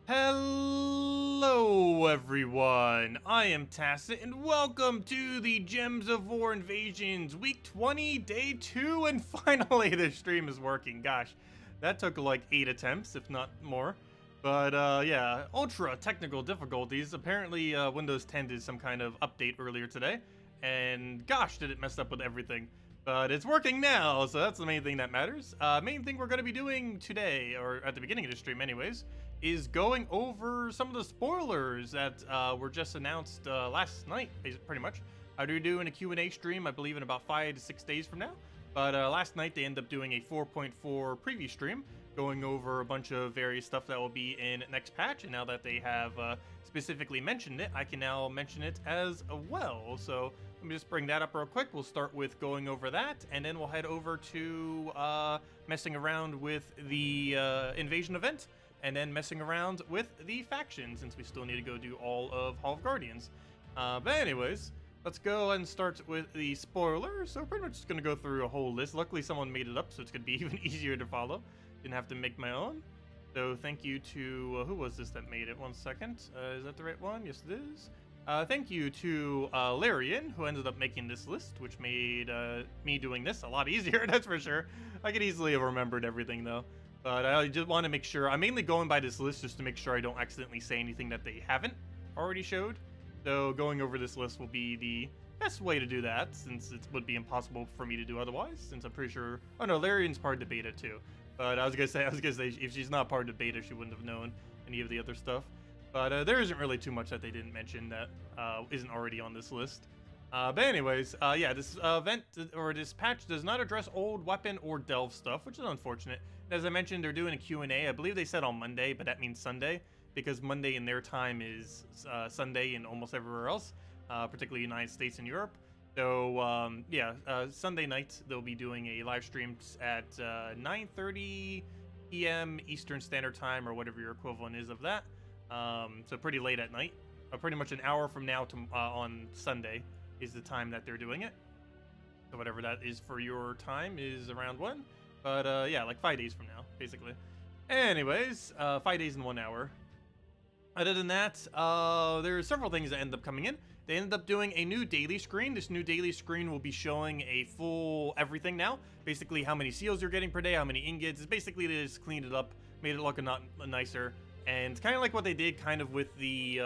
Hello everyone, I am Tacet and welcome to the Gems of War Invasions Week 20, Day 2, and finally this stream is working. Gosh, that took like 8 attempts, if not more. But yeah, ultra technical difficulties. Apparently Windows 10 did some kind of update earlier today, and gosh, did it mess up with everything. But it's working now, so that's the main thing that matters. Main thing we're going to be doing today, or at the beginning of the stream anyways, is going over some of the spoilers that were just announced last night, pretty much. They're doing a Q&A stream, I believe, in about 5 to 6 days from now. But last night they ended up doing a 4.4 preview stream, going over a bunch of various stuff that will be in next patch. And now that they have specifically mentioned it, I can now mention it as well. So let me just bring that up real quick. We'll start with going over that, and then we'll head over to messing around with the invasion event, and then messing around with the faction, since we still need to go do all of Hall of Guardians. But anyways, let's go and start with the spoilers. So pretty much just going to go through a whole list. Luckily someone made it up, so it's going to be even easier to follow. Didn't have to make my own. So thank you to, who was this that made it? 1 second. Is that the right one? Yes, it is. Thank you to Larian, who ended up making this list, which made me doing this a lot easier, that's for sure. I could easily have remembered everything, though. But I just want to make sure, I'm mainly going by this list just to make sure I don't accidentally say anything that they haven't already showed. So going over this list will be the best way to do that, since it would be impossible for me to do otherwise, since I'm pretty sure, oh no, Larian's part of the beta too. But I was gonna say, if she's not part of the beta, she wouldn't have known any of the other stuff. But there isn't really too much that they didn't mention that isn't already on this list. But anyways, yeah, this event, or this patch, does not address old weapon or delve stuff, which is unfortunate. As I mentioned, they're doing a Q&A. I believe they said on Monday, but that means Sunday, because Monday in their time is Sunday in almost everywhere else, particularly United States and Europe. So, yeah, Sunday night, they'll be doing a live stream at 9:30 p.m. Eastern Standard Time, or whatever your equivalent is of that. So pretty late at night. Pretty much an hour from now to on Sunday is the time that they're doing it. So whatever that is for your time is around 1. But yeah, like 5 days from now, basically. Anyways, 5 days and 1 hour. Other than that, there's several things that end up coming in. They ended up doing a new daily screen. This new daily screen will be showing a full everything now. Basically, how many seals you're getting per day, how many ingots. It's basically they just cleaned it up, made it look a lot nicer. And kind of like what they did kind of with the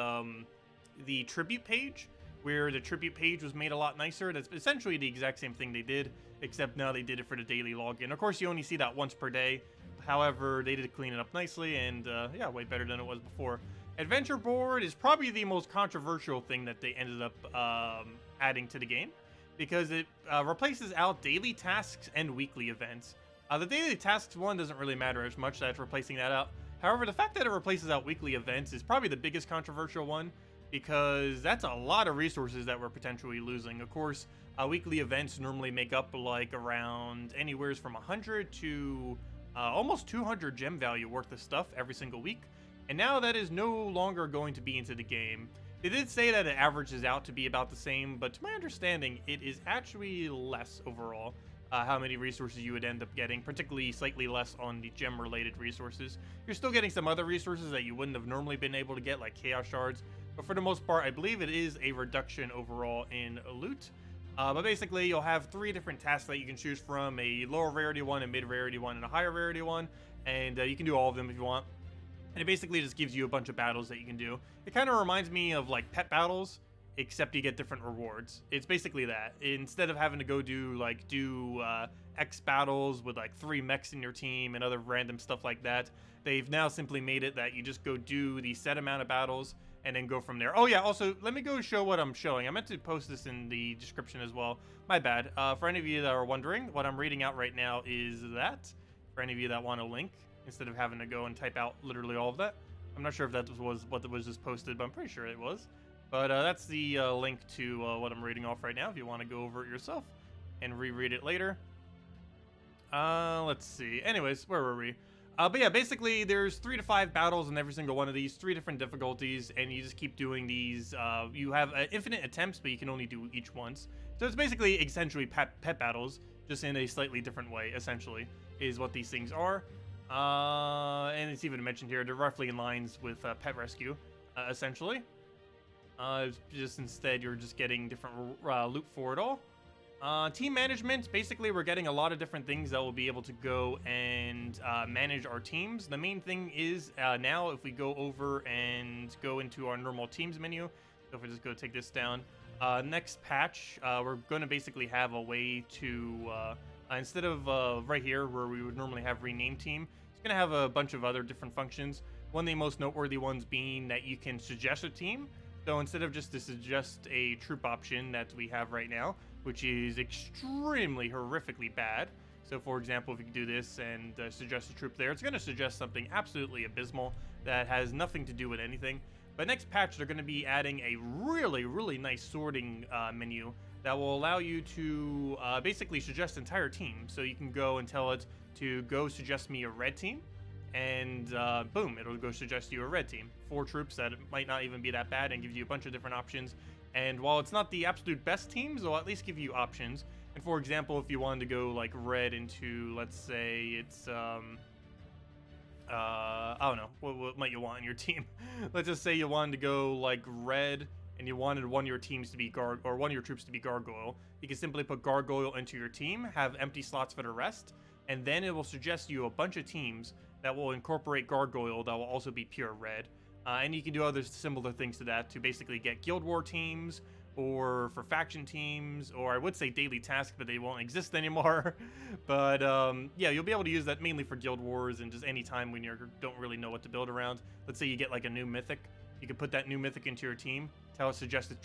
tribute page, where the tribute page was made a lot nicer. That's essentially the exact same thing they did, except now they did it for the daily login. Of course, you only see that once per day. However, they did clean it up nicely, and yeah, way better than it was before. Adventure board is probably the most controversial thing that they ended up adding to the game, because it replaces out daily tasks and weekly events. The daily tasks one doesn't really matter as much, that's replacing that out. However, the fact that it replaces out weekly events is probably the biggest controversial one, because that's a lot of resources that we're potentially losing. Of course, weekly events normally make up like around anywhere from 100 to almost 200 gem value worth of stuff every single week. And now that is no longer going to be into the game. They did say that it averages out to be about the same, but to my understanding, it is actually less overall. How many resources you would end up getting, particularly slightly less on the gem-related resources. You're still getting some other resources that you wouldn't have normally been able to get, like Chaos Shards, but for the most part, I believe it is a reduction overall in loot. But basically, you'll have 3 different tasks that you can choose from, a lower rarity one, a mid-rarity one, and a higher rarity one, and you can do all of them if you want. And it basically just gives you a bunch of battles that you can do. It kind of reminds me of like pet battles, except you get different rewards. It's basically that. Instead of having to go do X battles with like 3 mechs in your team and other random stuff like that, they've now simply made it that you just go do the set amount of battles and then go from there. Oh yeah, also let me go show what I'm showing. I meant to post this in the description as well. My bad. For any of you that are wondering, what I'm reading out right now is that. For any of you that want a link, instead of having to go and type out literally all of that. I'm not sure if that was what was just posted, but I'm pretty sure it was. But that's the link to what I'm reading off right now if you want to go over it yourself and reread it later. Let's see. Anyways, where were we? But yeah, basically there's 3 to 5 battles in every single one of these, 3 different difficulties, and you just keep doing these. You have infinite attempts, but you can only do each once. So it's basically essentially pet battles, just in a slightly different way, essentially, is what these things are. And it's even mentioned here, they're roughly in lines with Pet Rescue, essentially. Just instead, you're just getting different loot for it all. Team management, basically we're getting a lot of different things that will be able to go and manage our teams. The main thing is now if we go over and go into our normal teams menu, so if we just go take this down, next patch, we're going to basically have a way to, instead of right here where we would normally have rename team, it's going to have a bunch of other different functions. One of the most noteworthy ones being that you can suggest a team. So instead of just to suggest a troop option that we have right now, which is extremely horrifically bad. So for example, if you do this and suggest a troop there, it's going to suggest something absolutely abysmal that has nothing to do with anything. But next patch, they're going to be adding a really nice sorting menu that will allow you to basically suggest entire teams. So you can go and tell it to go suggest me a red team. And boom, it'll go suggest you a red team. 4 troops that might not even be that bad and gives you a bunch of different options. And while it's not the absolute best teams, it'll at least give you options. And for example, if you wanted to go like red into, let's say it's, I don't know, what might you want in your team? Let's just say you wanted to go like red and you wanted one of your teams to be one of your troops to be gargoyle. You can simply put gargoyle into your team, have empty slots for the rest, and then it will suggest you a bunch of teams that will incorporate gargoyle that will also be pure red. And you can do other similar things to that to basically get guild war teams or for faction teams, or I would say daily tasks, but they won't exist anymore. But yeah, you'll be able to use that mainly for guild wars and just any time when you don't really know what to build around. Let's say you get like a new mythic. You can put that new mythic into your team, tell it suggested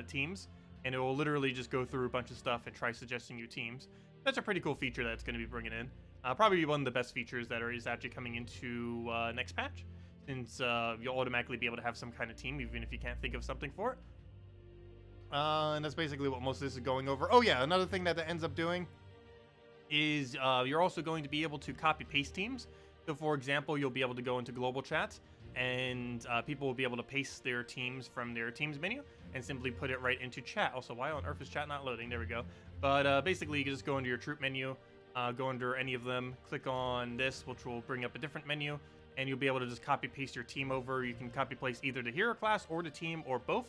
teams, and it will literally just go through a bunch of stuff and try suggesting you teams. That's a pretty cool feature that's going to be bringing in. Probably one of the best features that is actually coming into next patch, since you'll automatically be able to have some kind of team, even if you can't think of something for it. And that's basically what most of this is going over. Oh yeah, another thing that ends up doing is you're also going to be able to copy-paste teams. So for example, you'll be able to go into global chat, and people will be able to paste their teams from their teams menu and simply put it right into chat. Also, why on earth is chat not loading? There we go. But basically, you can just go into your troop menu, go under any of them, click on this, which will bring up a different menu, and you'll be able to just copy paste your team over. You can copy paste either the hero class or the team or both.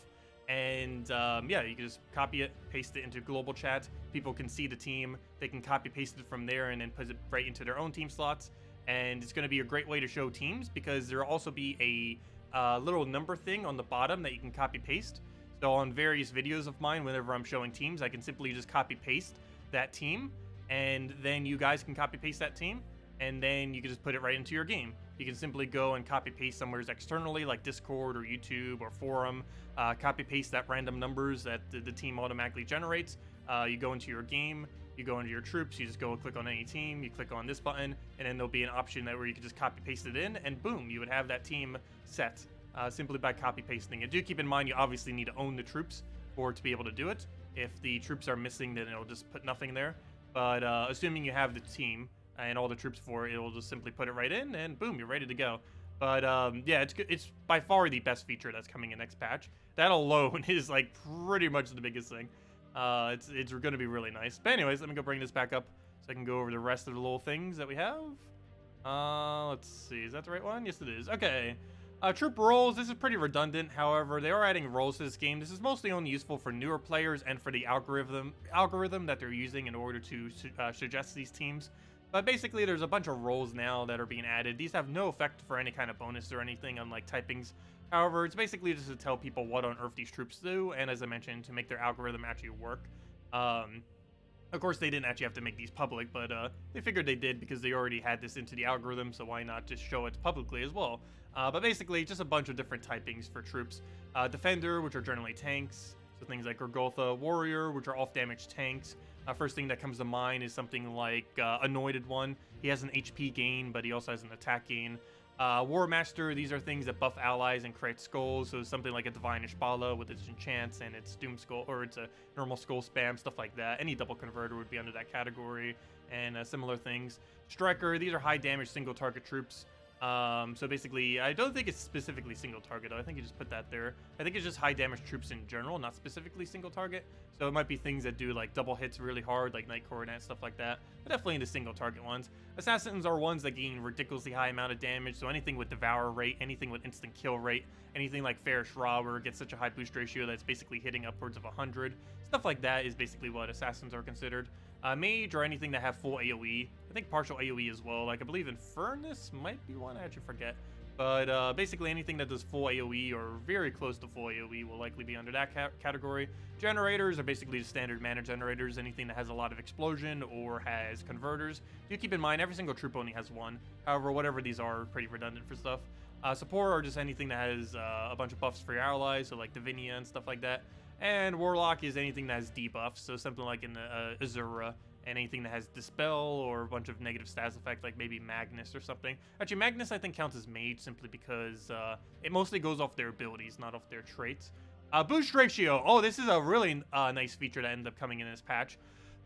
And yeah, you can just copy it, paste it into global chat. People can see the team. They can copy paste it from there and then put it right into their own team slots. And it's going to be a great way to show teams because there will also be a little number thing on the bottom that you can copy paste. So on various videos of mine, whenever I'm showing teams, I can simply just copy paste that team, and then you guys can copy paste that team, and then you can just put it right into your game. You can simply go and copy paste somewhere externally like Discord or YouTube or forum, copy paste that random numbers that the team automatically generates. You go into your game, you go into your troops, you just go click on any team, you click on this button, and then there'll be an option where you can just copy paste it in, and boom, you would have that team set simply by copy pasting it. Do keep in mind you obviously need to own the troops for it to be able to do it. If the troops are missing, then it'll just put nothing there. But assuming you have the team and all the troops for it, it'll just simply put it right in, and boom, you're ready to go. But yeah, it's by far the best feature that's coming in next patch. That alone is like pretty much the biggest thing. It's going to be really nice. But anyways, let me go bring this back up so I can go over the rest of the little things that we have. Let's see, is that the right one? Yes, it is. Okay. Troop roles, this is pretty redundant. However, they are adding roles to this game. This is mostly only useful for newer players and for the algorithm that they're using in order to suggest these teams. But basically, there's a bunch of roles now that are being added. These have no effect for any kind of bonus or anything, unlike typings. However, it's basically just to tell people what on earth these troops do, and as I mentioned, to make their algorithm actually work. Of course, they didn't actually have to make these public, but they figured they did because they already had this into the algorithm, so why not just show it publicly as well? But basically, just a bunch of different typings for troops. Defender, which are generally tanks, so things like Gorgotha. Warrior, which are off-damage tanks. First thing that comes to mind is something like Anointed One. He has an HP gain, but he also has an attack gain. War Master, these are things that buff allies and create skulls, so something like a Divine Ishbala with its enchants and its Doom Skull, or it's a normal skull spam, stuff like that. Any double converter would be under that category, and similar things. Striker, these are high damage single target troops. So basically, I don't think it's specifically single target, though. I think you just put that there. I think it's just high damage troops in general, not specifically single target. So it might be things that do like double hits really hard, like Night Coronet, stuff like that. But definitely into single target ones. Assassins are ones that gain ridiculously high amount of damage. So anything with Devour rate, anything with instant kill rate, anything like Fairish Robber gets such a high boost ratio that's basically hitting upwards of 100. Stuff like that is basically what assassins are considered. Mage or anything that have full AoE. I think partial AoE as well. Like I believe Infernus might be one. I actually forget. But basically anything that does full AoE or very close to full AoE will likely be under that category. Generators are basically just standard mana generators. Anything that has a lot of explosion or has converters. Do keep in mind every single troop only has one. However, whatever these are pretty redundant for stuff. Support are just anything that has a bunch of buffs for your allies, so like Divinia and stuff like that. And Warlock is anything that has debuffs, so something like in Azura, and anything that has Dispel or a bunch of negative stats effect, like maybe Magnus or something. Actually, Magnus I think counts as Mage simply because it mostly goes off their abilities, not off their traits. Boost ratio. Oh, this is a really nice feature that ended up coming in this patch.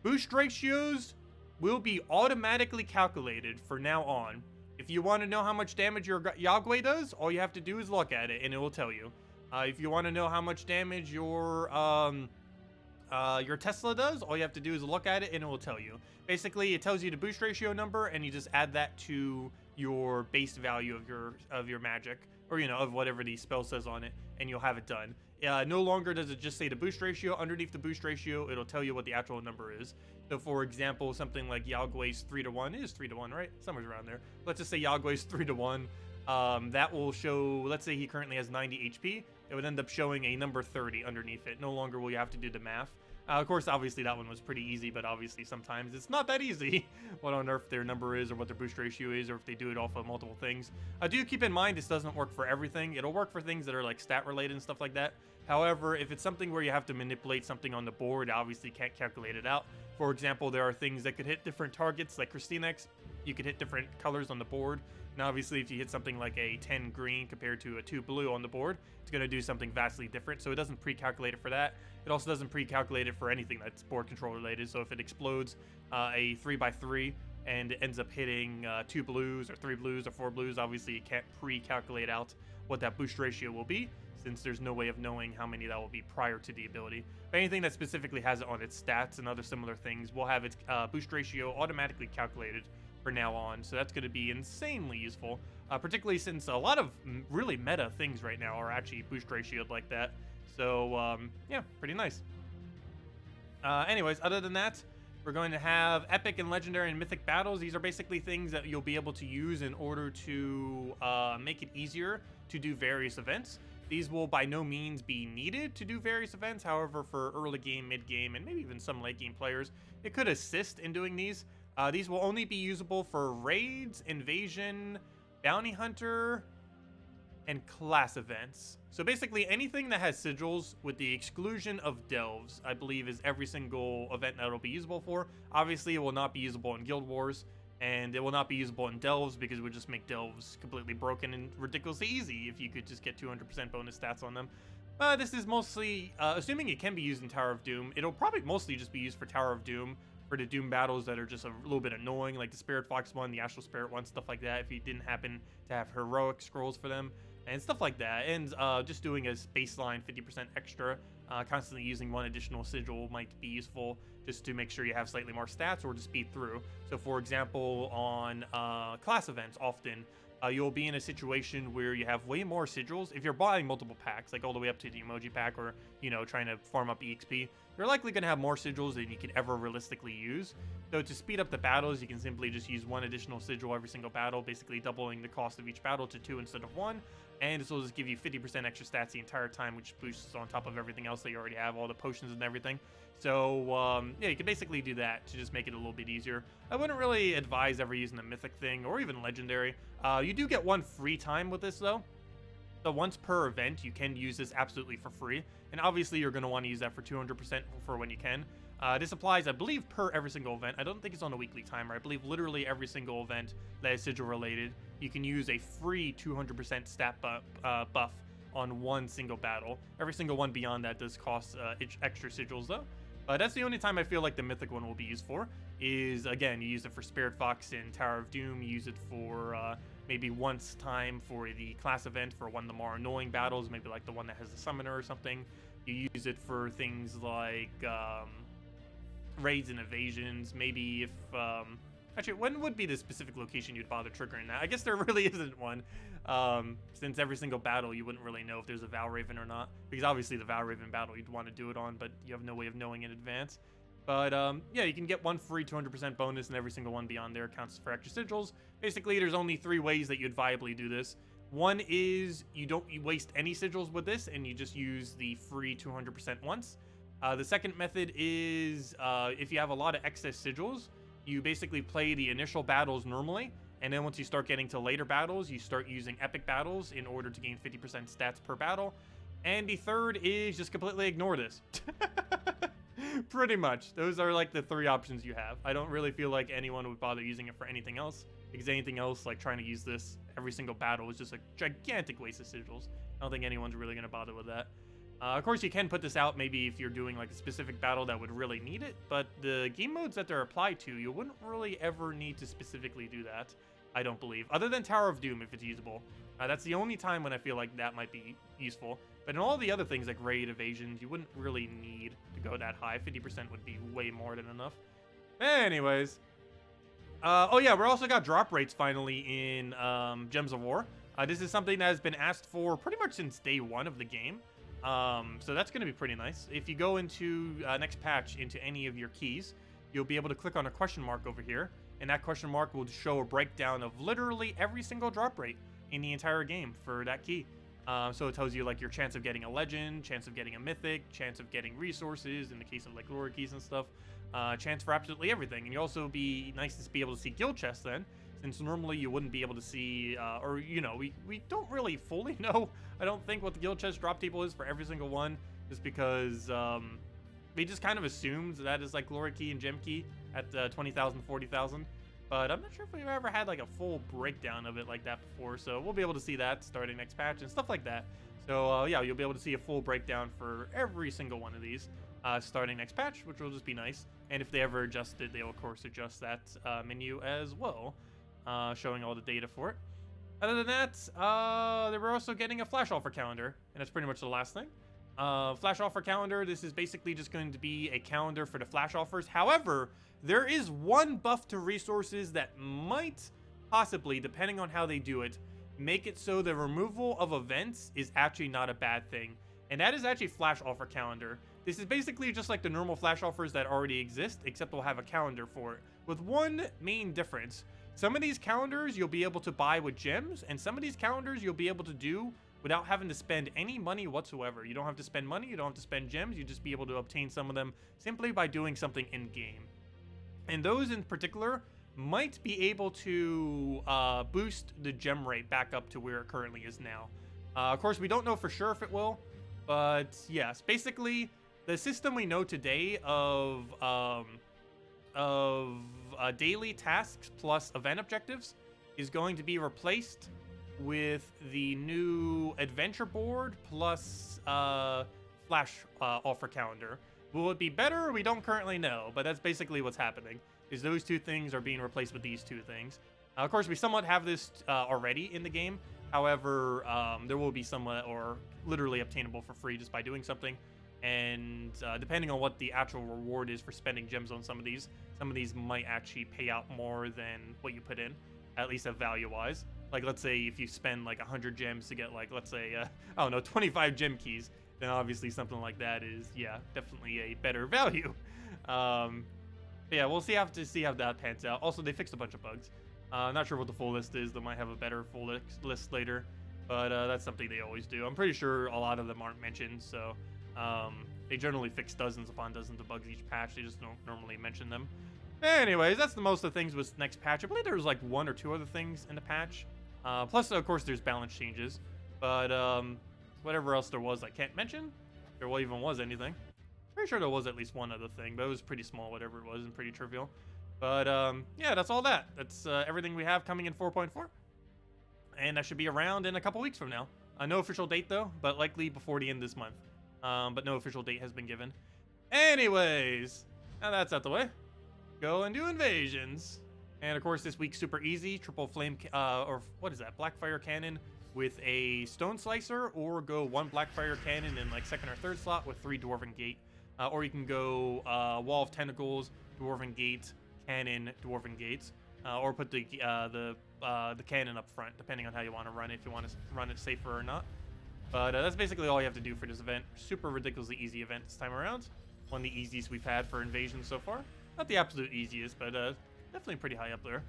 Boost ratios will be automatically calculated for now on. If you want to know how much damage your Yagwe does, all you have to do is look at it, and it will tell you. If you want to know how much damage your Tesla does, all you have to do is look at it and it will tell you. Basically, it tells you the boost ratio number and you just add that to your base value of your magic, or of whatever the spell says on it, and you'll have it done. No longer does it just say the boost ratio. Underneath the boost ratio, it'll tell you what the actual number is. So for example, something like Yagwe's 3-1 is 3-1, right? Somewhere around there. Let's just say Yagwe's 3-1. That will show, let's say he currently has 90 HP. It would end up showing a number 30 underneath it. No longer will you have to do the math. Of course, obviously that one was pretty easy, but obviously sometimes it's not that easy what on earth their number is or what their boost ratio is, or if they do it off of multiple things. Do keep in mind this doesn't work for everything. It'll work for things that are like stat related and stuff like that. However, if it's something where you have to manipulate something on the board, obviously can't calculate it out. For example, there are things that could hit different targets, like Christinex. You could hit different colors on the board. And obviously, if you hit something like a 10 green compared to a 2 blue on the board, it's going to do something vastly different. So it doesn't pre-calculate it for that. It also doesn't pre-calculate it for anything that's board control related. So if it explodes a 3x3 and it ends up hitting 2 blues or 3 blues or 4 blues, obviously it can't pre-calculate out what that boost ratio will be, since there's no way of knowing how many that will be prior to the ability. But anything that specifically has it on its stats and other similar things will have its boost ratio automatically calculated for now on, so that's going to be insanely useful, particularly since a lot of really meta things right now are actually boost ratioed like that. So yeah, pretty nice. Anyways, other than that, we're going to have epic and legendary and mythic battles. These are basically things that you'll be able to use in order to make it easier to do various events. These will by no means be needed to do various events. However, for early game, mid game, and maybe even some late game players, it could assist in doing these. These will only be usable for raids, invasion, bounty hunter, and class events. So basically anything that has sigils, with the exclusion of delves, I believe is every single event that it'll be usable for. Obviously, it will not be usable in Guild Wars, and it will not be usable in delves because it would just make delves completely broken and ridiculously easy if you could just get 200% bonus stats on them. This is mostly, assuming it can be used in Tower of Doom, it'll probably mostly just be used for Tower of Doom, for the Doom battles that are just a little bit annoying, like the Spirit Fox one, the Astral Spirit one, stuff like that, if you didn't happen to have heroic scrolls for them, and stuff like that. And just doing a baseline 50% extra, constantly using one additional sigil might be useful just to make sure you have slightly more stats or to speed through. So for example, on class events, often you'll be in a situation where you have way more sigils. If you're buying multiple packs, like all the way up to the emoji pack, or trying to farm up EXP, you're likely going to have more sigils than you could ever realistically use. So to speed up the battles, you can simply just use one additional sigil every single battle, basically doubling the cost of each battle to 2 instead of 1. And this will just give you 50% extra stats the entire time, which boosts on top of everything else that you already have, all the potions and everything. So yeah, you can basically do that to just make it a little bit easier. I wouldn't really advise ever using the mythic thing or even legendary. You do get one free time with this though. So once per event, you can use this absolutely for free. And obviously you're going to want to use that for 200% for when you can. This applies, I believe, per every single event. I don't think it's on a weekly timer. I believe literally every single event that is sigil related, you can use a free 200% stat buff on one single battle. Every single one beyond that does cost extra sigils though. That's the only time I feel like the mythic one will be used for, is again, you use it for Spirit Fox in Tower of Doom, you use it for maybe once time for the class event for one of the more annoying battles, maybe like the one that has the summoner or something. You use it for things like raids and evasions. Maybe if actually, when would be the specific location you'd bother triggering that? I guess there really isn't one, since every single battle you wouldn't really know if there's a Valraven or not, because obviously the Valraven battle you'd want to do it on, but you have no way of knowing in advance. But yeah, you can get one free 200% bonus, and every single one beyond there counts for extra sigils. Basically, there's only 3 ways that you'd viably do this. One is you waste any sigils with this, and you just use the free 200% once. The second method is if you have a lot of excess sigils, you basically play the initial battles normally, and then once you start getting to later battles, you start using epic battles in order to gain 50% stats per battle. And the third is just completely ignore this. Pretty much. Those are like the 3 options you have. I don't really feel like anyone would bother using it for anything else, because anything else, like trying to use this every single battle, is just a gigantic waste of sigils. I don't think anyone's really going to bother with that. Of course, you can put this out maybe if you're doing like a specific battle that would really need it, but the game modes that they're applied to, you wouldn't really ever need to specifically do that, I don't believe. Other than Tower of Doom, if it's usable. That's the only time when I feel like that might be useful. But in all the other things like raid, evasions, you wouldn't really need to go that high. 50% would be way more than enough. Anyways. Oh yeah, we also got drop rates finally in Gems of War. This is something that has been asked for pretty much since day 1 of the game. So that's going to be pretty nice. If you go into next patch into any of your keys, you'll be able to click on a question mark over here. And that question mark will show a breakdown of literally every single drop rate in the entire game for that key. So it tells you like your chance of getting a legend, chance of getting a mythic, chance of getting resources in the case of like lore keys and stuff, chance for absolutely everything. And you also be nice to be able to see guild chests then, since normally you wouldn't be able to see, or you know, we don't really fully know, I don't think, what the guild chest drop table is for every single one, just because they just kind of assumed that is like lore key and gem key at 20,000, 40,000. But I'm not sure if we've ever had like a full breakdown of it like that before, so we'll be able to see that starting next patch and stuff like that. So yeah, you'll be able to see a full breakdown for every single one of these starting next patch, which will just be nice. And if they ever adjust it, they'll of course adjust that menu as well, showing all the data for it. Other than that, they were also getting a flash offer calendar, and that's pretty much the last thing. Flash offer calendar, this is basically just going to be a calendar for the flash offers. However, there is one buff to resources that might possibly, depending on how they do it, make it so the removal of events is actually not a bad thing. And that is actually flash offer calendar. This is basically just like the normal flash offers that already exist, except we'll have a calendar for it. With one main difference. Some of these calendars you'll be able to buy with gems, and some of these calendars you'll be able to do without having to spend any money whatsoever. You don't have to spend money, you don't have to spend gems, you just be able to obtain some of them simply by doing something in-game. And those in particular might be able to boost the gem rate back up to where it currently is now. Of course, we don't know for sure if it will, but yes, basically the system we know today of daily tasks plus event objectives is going to be replaced with the new adventure board plus flash offer calendar. Will it be better? We don't currently know, but that's basically what's happening, is those 2 things are being replaced with these 2 things. Of course, we somewhat have this already in the game. However, there will be somewhat or literally obtainable for free just by doing something. And depending on what the actual reward is for spending gems on some of these might actually pay out more than what you put in, at least value-wise. Like, let's say if you spend like 100 gems to get like, let's say, I don't know, 25 gem keys, then obviously something like that is, yeah, definitely a better value. Yeah, we'll have to see how that pans out. Also, they fixed a bunch of bugs. Not sure what the full list is. They might have a better full list later, but that's something they always do. I'm pretty sure a lot of them aren't mentioned, so they generally fix dozens upon dozens of bugs each patch. They just don't normally mention them. Anyways, that's the most of the things with next patch. I believe there was like 1 or 2 other things in the patch. Plus, of course, there's balance changes. But whatever else there was I can't mention. If there even was anything. Pretty sure there was at least one other thing, but it was pretty small, whatever it was, and pretty trivial. But yeah, that's all that. That's everything we have coming in 4.4. And that should be around in a couple weeks from now. No official date, though, but likely before the end of this month. But no official date has been given. Anyways, now that's out the way. Go and do invasions. And of course, this week's super easy. Triple flame, or what is that? Blackfire cannon with a stone slicer, or go 1 Blackfire cannon in like 2nd or 3rd slot with 3 Dwarven Gate. Or you can go Wall of Tentacles, Dwarven Gate, Cannon, Dwarven Gates. Or put the cannon up front, depending on how you want to run it, if you want to run it safer or not. But that's basically all you have to do for this event. Super ridiculously easy event this time around. One of the easiest we've had for invasions so far. Not the absolute easiest, but definitely pretty high up there.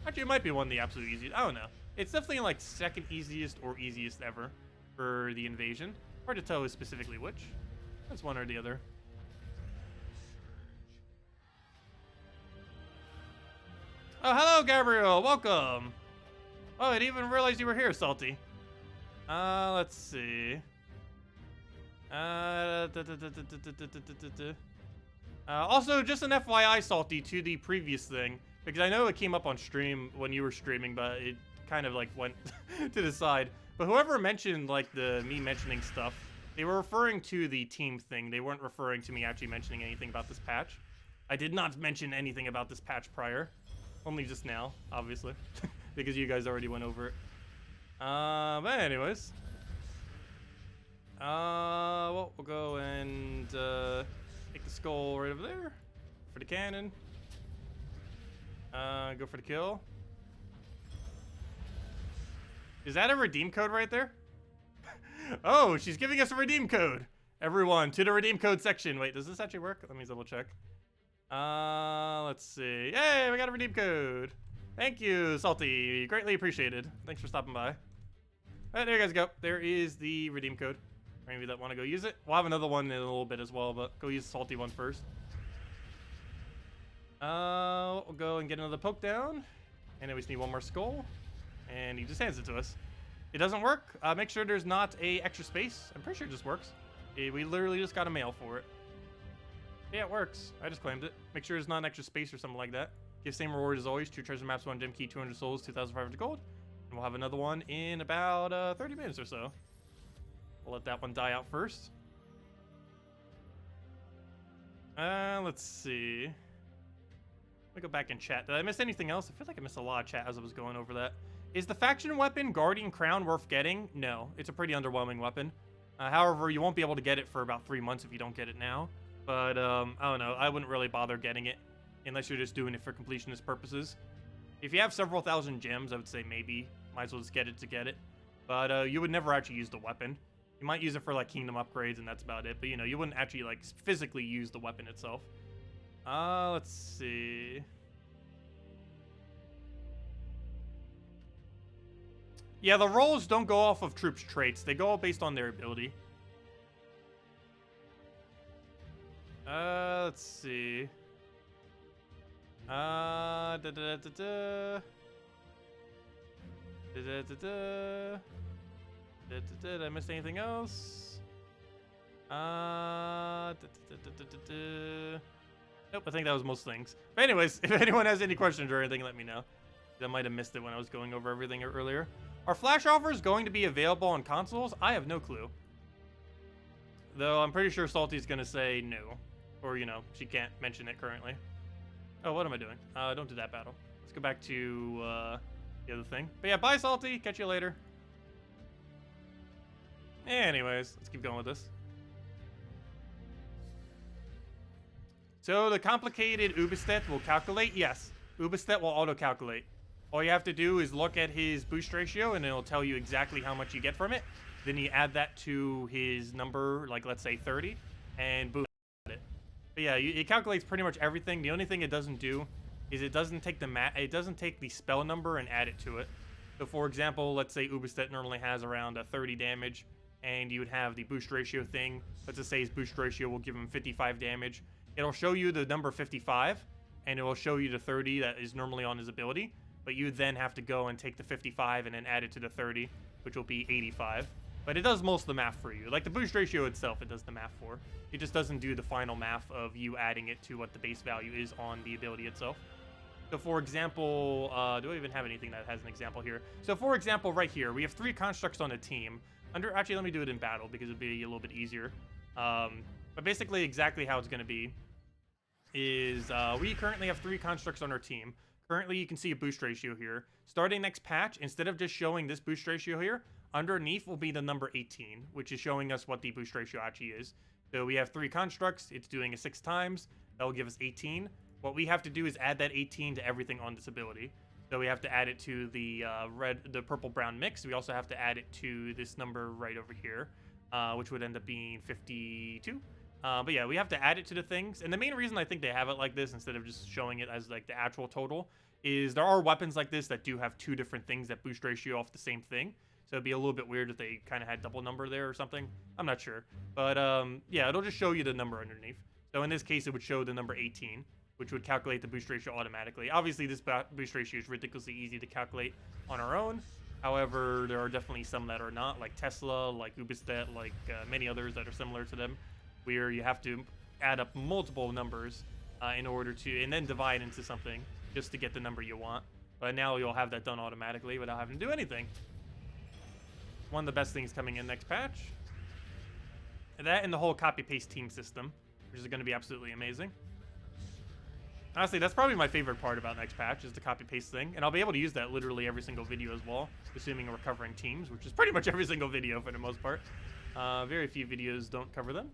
Actually, it might be one of the absolute easiest. I don't know. It's definitely like 2nd easiest or easiest ever for the invasion. Hard to tell specifically which. That's one or the other. Oh, hello, Gabriel. Welcome. Oh, I didn't even realize you were here, Salty. Let's see. Also, just an FYI, Salty, to the previous thing, because I know it came up on stream when you were streaming, but it kind of like went to the side. But whoever mentioned like me mentioning stuff, they were referring to the team thing. They weren't referring to me actually mentioning anything about this patch. I did not mention anything about this patch prior. Only just now, obviously, because you guys already went over it. But anyways. Well, we'll go and take the skull right over there for the cannon. Go for the kill. Is that a redeem code right there? Oh, she's giving us a redeem code. Everyone, to the redeem code section. Wait, does this actually work? Let me double check. Let's see. Yay, we got a redeem code. Thank you, Salty. Greatly appreciated. Thanks for stopping by. All right, there you guys go. There is the redeem code. For any of you that want to go use it. We'll have another one in a little bit as well, but go use the Salty one first. We'll go and get another poke down. And then we just need one more skull. And he just hands it to us. It doesn't work. Make sure there's not a extra space. I'm pretty sure it just works. We literally just got a mail for it. Yeah, it works. I just claimed it. Make sure there's not an extra space or something like that. Give same reward as always. 2 treasure maps, 1 gem key, 200 souls, 2,500 gold. And we'll have another one in about 30 minutes or so. We'll let that one die out first. Let's see. Let me go back and chat. Did I miss anything else? I feel like I missed a lot of chat as I was going over that. Is the faction weapon Guardian Crown worth getting? No, it's a pretty underwhelming weapon. However, you won't be able to get it for about 3 months if you don't get it now. But, I don't know. I wouldn't really bother getting it unless you're just doing it for completionist purposes. If you have several thousand gems, I would say maybe. Might as well just get it to get it. But, you would never actually use the weapon. You might use it for, like, kingdom upgrades, and that's about it. But, you know, you wouldn't actually, like, physically use the weapon itself. Let's see. Yeah, the rolls don't go off of troops' traits. They go all based on their ability. Let's see. Did I miss anything else? Nope, I think that was most things. But anyways, if anyone has any questions or anything, let me know. I might have missed it when I was going over everything earlier. Are flash offers going to be available on consoles? I have no clue. Though I'm pretty sure Salty's going to say no. Or, you know, she can't mention it currently. Oh, what am I doing? Don't do that battle. Let's go back to the other thing. But yeah, bye, Salty. Catch you later. Anyways, let's keep going with this. So the complicated Ubistet will calculate? Yes. Ubistet will auto-calculate. All you have to do is look at his boost ratio, and it'll tell you exactly how much you get from it. Then you add that to his number, like let's say 30, and boom, it. But yeah, it calculates pretty much everything. The only thing it doesn't do is it doesn't take the spell number and add it to it. So for example, let's say Ubistet normally has around a 30 damage, and you would have the boost ratio thing. Let's just say his boost ratio will give him 55 damage. It'll show you the number 55, and it will show you the 30 that is normally on his ability. But you then have to go and take the 55 and then add it to the 30, which will be 85. But it does most of the math for you. Like the boost ratio itself, it does the math for. It just doesn't do the final math of you adding it to what the base value is on the ability itself. So for example, do I even have anything that has an example here? So for example, right here, we have 3 constructs on a team. Actually, let me do it in battle because it'd be a little bit easier. But basically exactly how it's going to be is we currently have 3 constructs on our team. Currently, you can see a boost ratio here. Starting next patch, instead of just showing this boost ratio here, underneath will be the number 18, which is showing us what the boost ratio actually is. So we have 3 constructs. It's doing it 6 times. That will give us 18. What we have to do is add that 18 to everything on this ability. So we have to add it to the purple-brown mix. We also have to add it to this number right over here, which would end up being 52. But yeah, we have to add it to the things. And the main reason I think they have it like this instead of just showing it as like the actual total is there are weapons like this that do have 2 different things that boost ratio off the same thing. So it'd be a little bit weird if they kind of had double number there or something. I'm not sure. But yeah, it'll just show you the number underneath. So in this case, it would show the number 18, which would calculate the boost ratio automatically. Obviously, this boost ratio is ridiculously easy to calculate on our own. However, there are definitely some that are not, like Tesla, like Ubistet, like many others that are similar to them, where you have to add up multiple numbers in order to, and then divide into something just to get the number you want. But now you'll have that done automatically without having to do anything. One of the best things coming in next patch. And that and the whole copy-paste team system, which is going to be absolutely amazing. Honestly, that's probably my favorite part about next patch is the copy-paste thing. And I'll be able to use that literally every single video as well, assuming we're covering teams, which is pretty much every single video for the most part. Very few videos don't cover them.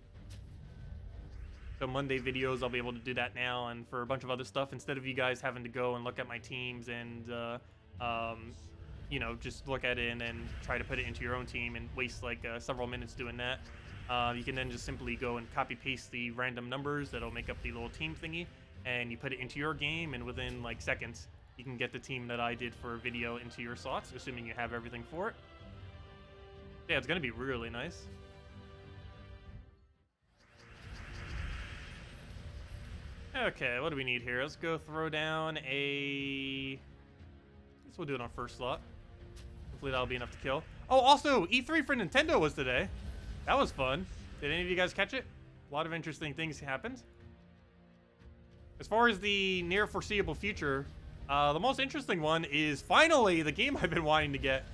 So Monday videos, I'll be able to do that now. And for a bunch of other stuff, instead of you guys having to go and look at my teams and, you know, just look at it and then try to put it into your own team and waste like several minutes doing that. You can then just simply go and copy-paste the random numbers that'll make up the little team thingy. And you put it into your game, and within like seconds, you can get the team that I did for a video into your slots, assuming you have everything for it. Yeah, it's gonna be really nice. Okay, what do we need here? Let's go throw down a... I guess we'll do it on first slot. Hopefully that'll be enough to kill. Oh, also, E3 for Nintendo was today. That was fun. Did any of you guys catch it? A lot of interesting things happened. As far as the near foreseeable future, the most interesting one is finally the game I've been wanting to get.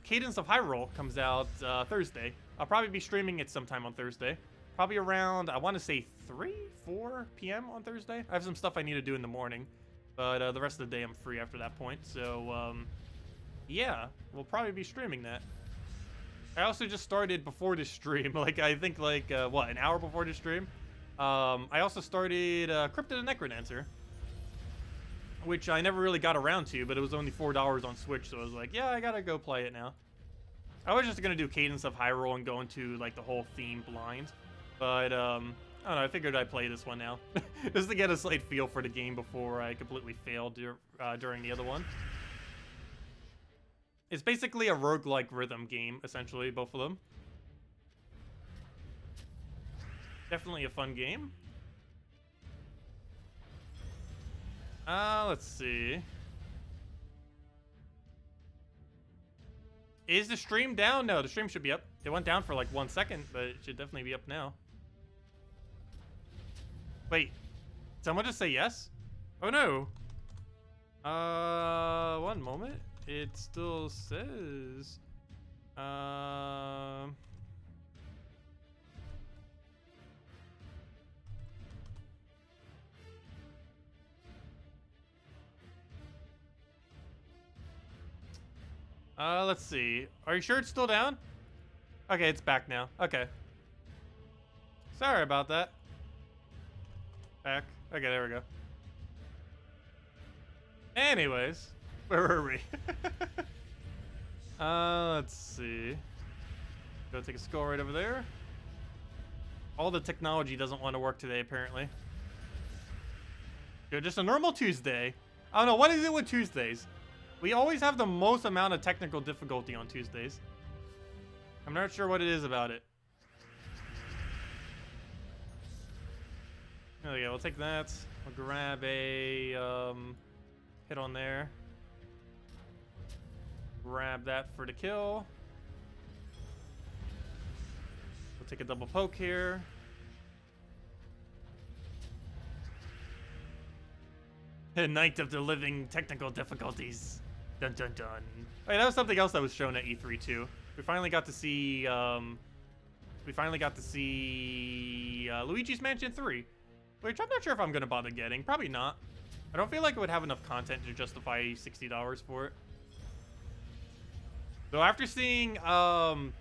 Cadence of Hyrule comes out Thursday. I'll probably be streaming it sometime on Thursday. Probably around, I want to say 3, 4 p.m. on Thursday. I have some stuff I need to do in the morning, but the rest of the day I'm free after that point. So, yeah, we'll probably be streaming that. I also just started before this stream, like I think like, what, an hour before this stream? I also started Cryptid the Necrodancer, which I never really got around to, but it was only $4 on Switch, so I was like, yeah, I gotta go play it now. I was just gonna do Cadence of Hyrule and go into like the whole theme blind, but I don't know, I figured I'd play this one now, just to get a slight feel for the game before I completely failed during the other one. It's basically a roguelike rhythm game, essentially, both of them. Definitely a fun game. Let's see. Is the stream down? No, the stream should be up. It went down for like 1 second, but it should definitely be up now. Wait, someone just say yes? Oh no. One moment. It still says, let's see. Are you sure it's still down? Okay, it's back now. Okay. Sorry about that. Back. Okay, there we go. Anyways, where were we? Let's see. Go take a skull right over there. All the technology doesn't want to work today, apparently. Yo, just a normal Tuesday. I don't know, what is it with Tuesdays? We always have the most amount of technical difficulty on Tuesdays. I'm not sure what it is about it. There we go, we'll take that. We'll grab a hit on there. Grab that for the kill. We'll take a double poke here. The Night of the Living technical difficulties. Dun dun dun. Wait, that was something else that was shown at E3 too. We finally got to see Luigi's Mansion 3, which I'm not sure if I'm gonna bother getting. Probably not. I don't feel like it would have enough content to justify $60 for it. So after seeing Animal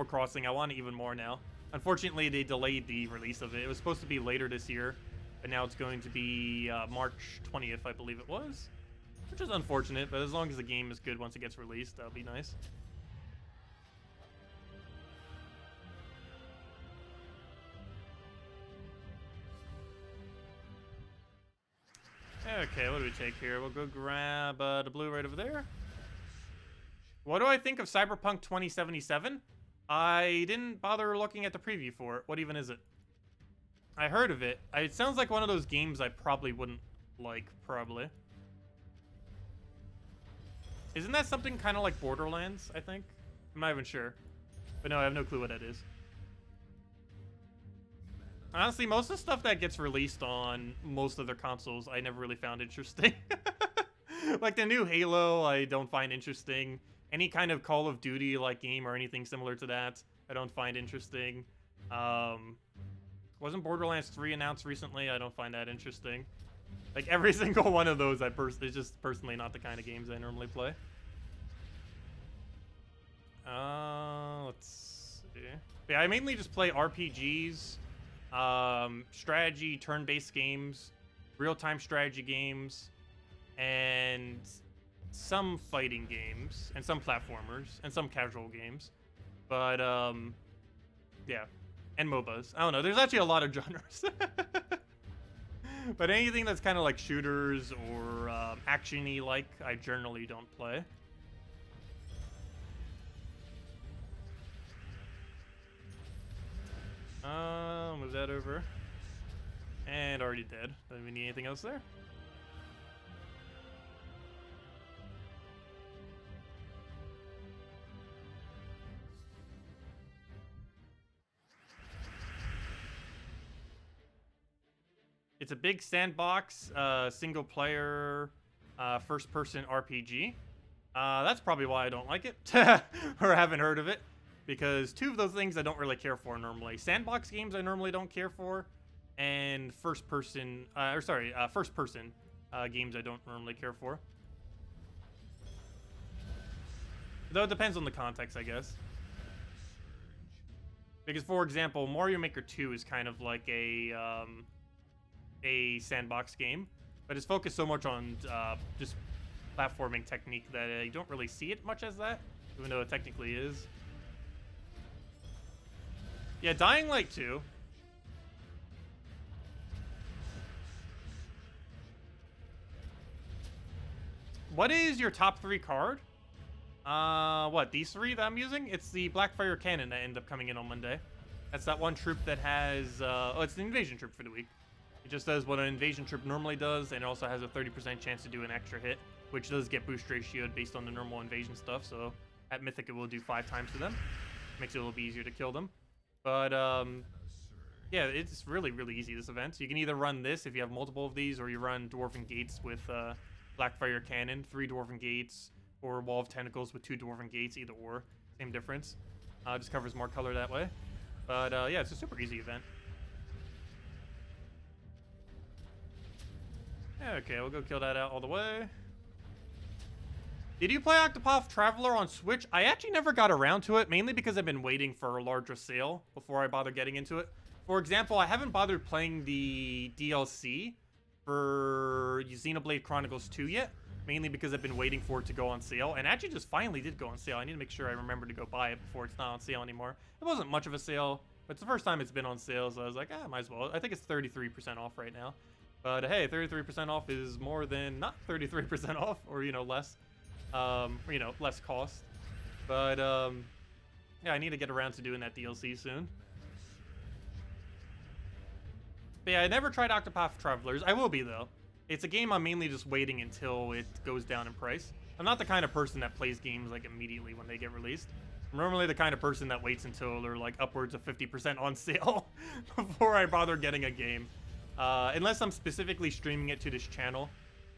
Crossing, I want it even more now. Unfortunately, they delayed the release of it. It was supposed to be later this year, but now it's going to be March 20th, I believe it was. Which is unfortunate, but as long as the game is good once it gets released, that'll be nice. Okay, what do we take here? We'll go grab the blue right over there. What do I think of Cyberpunk 2077? I didn't bother looking at the preview for it. What even is it? I heard of it. It sounds like one of those games I probably wouldn't like, probably. Isn't that something kind of like Borderlands, I think? I'm not even sure. But no, I have no clue what that is. Honestly, most of the stuff that gets released on most of their consoles, I never really found interesting. Like the new Halo, I don't find interesting. Any kind of Call of Duty-like game or anything similar to that, I don't find interesting. Wasn't Borderlands 3 announced recently? I don't find that interesting. Like every single one of those, it's just personally not the kind of games I normally play. Let's see. Yeah, I mainly just play RPGs, strategy, turn-based games, real-time strategy games, and some fighting games, and some platformers, and some casual games. But, yeah. And MOBAs. I don't know. There's actually a lot of genres. But anything that's kind of like shooters or action-y like, I generally don't play. Move that over. And already dead. Don't we need anything else there? It's a big sandbox, single-player, first-person RPG. That's probably why I don't like it, or haven't heard of it, because two of those things I don't really care for normally. Sandbox games I normally don't care for, and first-person games I don't normally care for. Though it depends on the context, I guess. Because, for example, Mario Maker 2 is kind of like a sandbox game, but it's focused so much on just platforming technique that you don't really see it much as that, even though it technically is. Yeah, Dying Light 2. What is your top 3 card? What, these 3 that I'm using? It's the Blackfire Cannon that ended up coming in on Monday. That's that one troop that has, oh, it's the invasion troop for the week. It just does what an invasion troop normally does, and it also has a 30% chance to do an extra hit, which does get boost ratioed based on the normal invasion stuff, so at Mythic it will do 5 times to them. Makes it a little bit easier to kill them. But, yeah, it's really, really easy, this event. So you can either run this if you have multiple of these, or you run Dwarven Gates with Blackfire Cannon, 3 Dwarven Gates, or Wall of Tentacles with 2 Dwarven Gates, either or. Same difference. Just covers more color that way. But, yeah, it's a super easy event. Okay, we'll go kill that out all the way. Did you play Octopath Traveler on Switch? I actually never got around to it, mainly because I've been waiting for a larger sale before I bother getting into it. For example, I haven't bothered playing the DLC for Xenoblade Chronicles 2 yet, mainly because I've been waiting for it to go on sale, and actually just finally did go on sale. I need to make sure I remember to go buy it before it's not on sale anymore. It wasn't much of a sale, but it's the first time it's been on sale, so I was like, might as well. I think it's 33% off right now. But hey, 33% off is more than not 33% off, or, you know, less. You know, less cost. But, yeah, I need to get around to doing that DLC soon. But yeah, I never tried Octopath Travelers. I will be, though. It's a game I'm mainly just waiting until it goes down in price. I'm not the kind of person that plays games, like, immediately when they get released. I'm normally the kind of person that waits until they're, like, upwards of 50% on sale before I bother getting a game. Unless I'm specifically streaming it to this channel,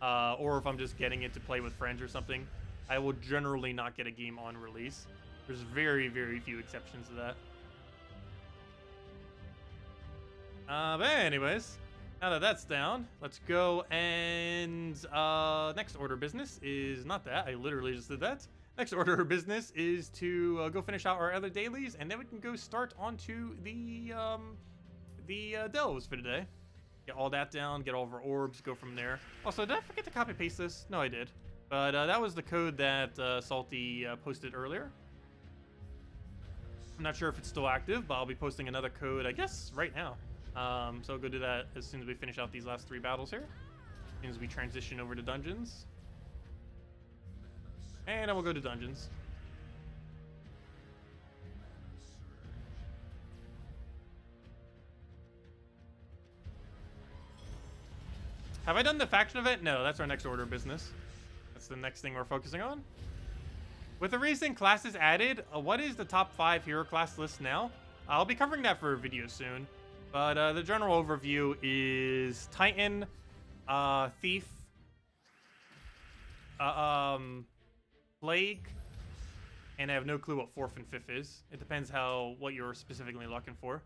or if I'm just getting it to play with friends or something, I will generally not get a game on release. There's very, very few exceptions to that. But anyways, Now that that's down, let's go and next order of business is not that. I literally just did that. Next order of business is to go finish out our other dailies, and then we can go start onto the delves for today. Get all that down, get all of our orbs, go from there. Also, did I forget to copy paste this? No, I did. But that was the code that Salty posted earlier. I'm not sure if it's still active, but I'll be posting another code, I guess, right now. So I'll go do that as soon as we finish out these last 3 battles here. As soon as we transition over to dungeons. And then we'll go to dungeons. Have I done the faction event? No, that's our next order of business. That's the next thing we're focusing on. With the recent classes added, what is the top 5 hero class list now? I'll be covering that for a video soon. But the general overview is Titan, Thief, Plague, and I have no clue what 4th and 5th is. It depends what you're specifically looking for.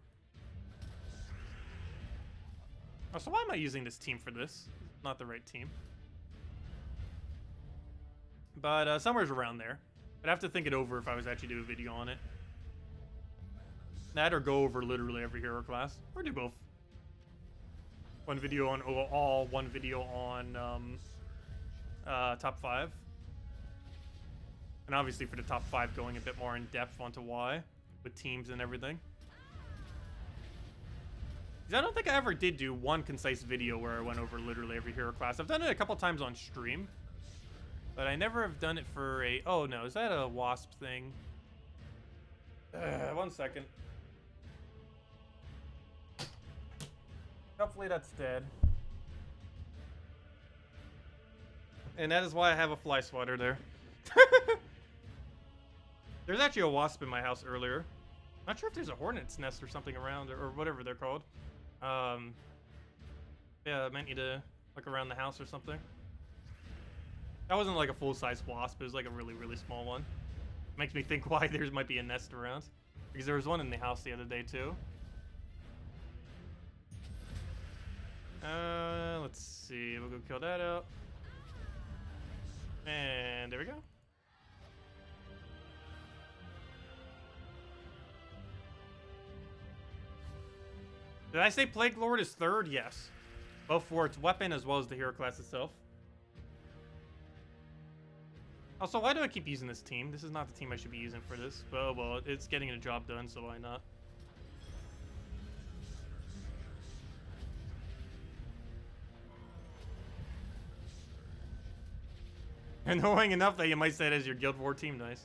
Oh, so why am I using this team for this? Not the right team. But somewhere's around there. I'd have to think it over if I was actually do a video on it. That or go over literally every hero class. Or do both. One video on all, one video on top 5. And obviously for the top 5 going a bit more in depth onto why. With teams and everything. Because I don't think I ever did do one concise video where I went over literally every hero class. I've done it a couple times on stream. But I never have done it for a... Oh no, is that a wasp thing? 1 second. Hopefully that's dead. And that is why I have a fly swatter there. There's actually a wasp in my house earlier. Not sure if there's a hornet's nest or something around, or whatever they're called. Yeah, I meant you to look around the house or something. That wasn't like a full-size wasp. It was like a really, really small one. Makes me think why there might be a nest around. Because there was one in the house the other day, too. Let's see. We'll go kill that out. And there we go. Did I say Plague Lord is 3rd? Yes. Both for its weapon as well as the hero class itself. Also, why do I keep using this team? This is not the team I should be using for this. But, oh, well, it's getting a job done, so why not? Annoying enough that you might say it as your Guild War team. Nice.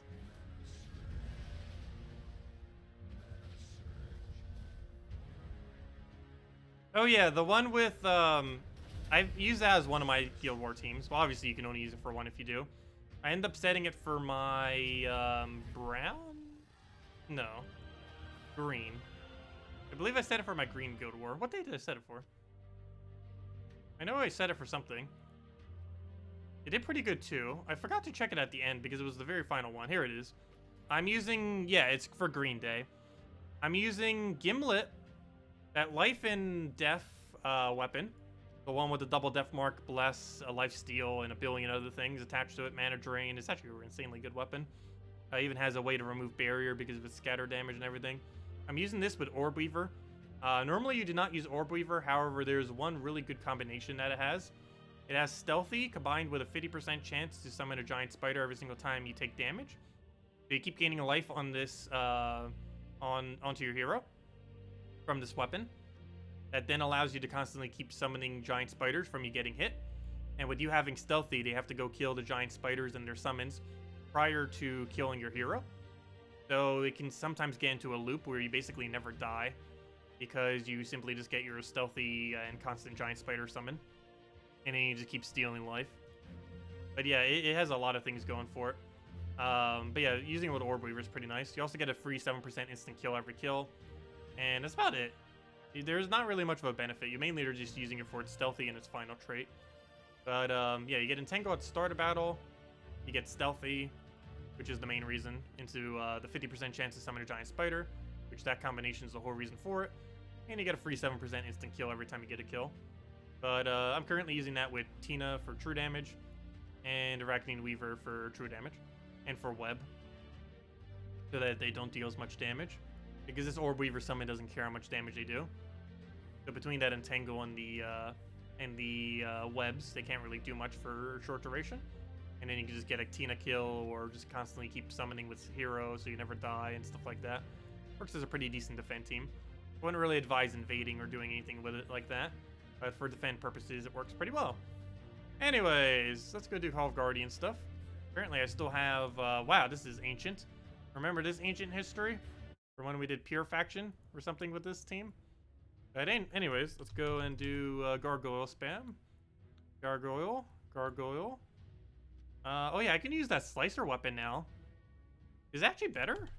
Oh yeah, the one with, I've used that as one of my Guild War teams. Well, obviously you can only use it for one if you do. I end up setting it for my, brown? No. Green. I believe I set it for my green Guild War. What day did I set it for? I know I set it for something. It did pretty good too. I forgot to check it at the end because it was the very final one. Here it is. I'm using, yeah, it's for Green Day. I'm using Gimlet, that life and death weapon. The one with the double death mark, bless, a life steal, and a billion other things attached to it. Mana drain. It's actually an insanely good weapon. It even has a way to remove barrier because of its scatter damage and everything. I'm using this with Orb Weaver. Normally you do not use Orb Weaver. However, there's one really good combination that it has. It has Stealthy combined with a 50% chance to summon a giant spider every single time you take damage. So you keep gaining a life on this, onto your hero from this weapon. That then allows you to constantly keep summoning giant spiders from you getting hit. And with you having Stealthy, they have to go kill the giant spiders and their summons prior to killing your hero. So it can sometimes get into a loop where you basically never die because you simply just get your Stealthy and constant giant spider summon. And then you just keep stealing life. But yeah, it has a lot of things going for it. But yeah, using it with Orb Weaver is pretty nice. You also get a free 7% instant kill every kill. And that's about it. There's not really much of a benefit. You mainly are just using it for its Stealthy and its final trait. But yeah, you get Entangle at the start of battle. You get Stealthy, which is the main reason, into the 50% chance to summon a giant spider, which that combination is the whole reason for it. And you get a free 7% instant kill every time you get a kill. But I'm currently using that with Tina for true damage, and Arachnine Weaver for true damage, and for web, so that they don't deal as much damage. Because this Orb Weaver summon doesn't care how much damage they do. So between that and Tangle and the webs, they can't really do much for a short duration. And then you can just get a Tina kill, or just constantly keep summoning with Hero so you never die and stuff like that. Works as a pretty decent defend team. I wouldn't really advise invading or doing anything with it like that. But for defend purposes, it works pretty well. Anyways, let's go do Hall of Guardian stuff. Apparently I still have, wow, this is ancient. Remember this ancient history? From when we did Pure Faction or something with this team? But anyways, let's go and do Gargoyle spam. Gargoyle. Oh yeah, I can use that Slicer weapon now. Is that actually better?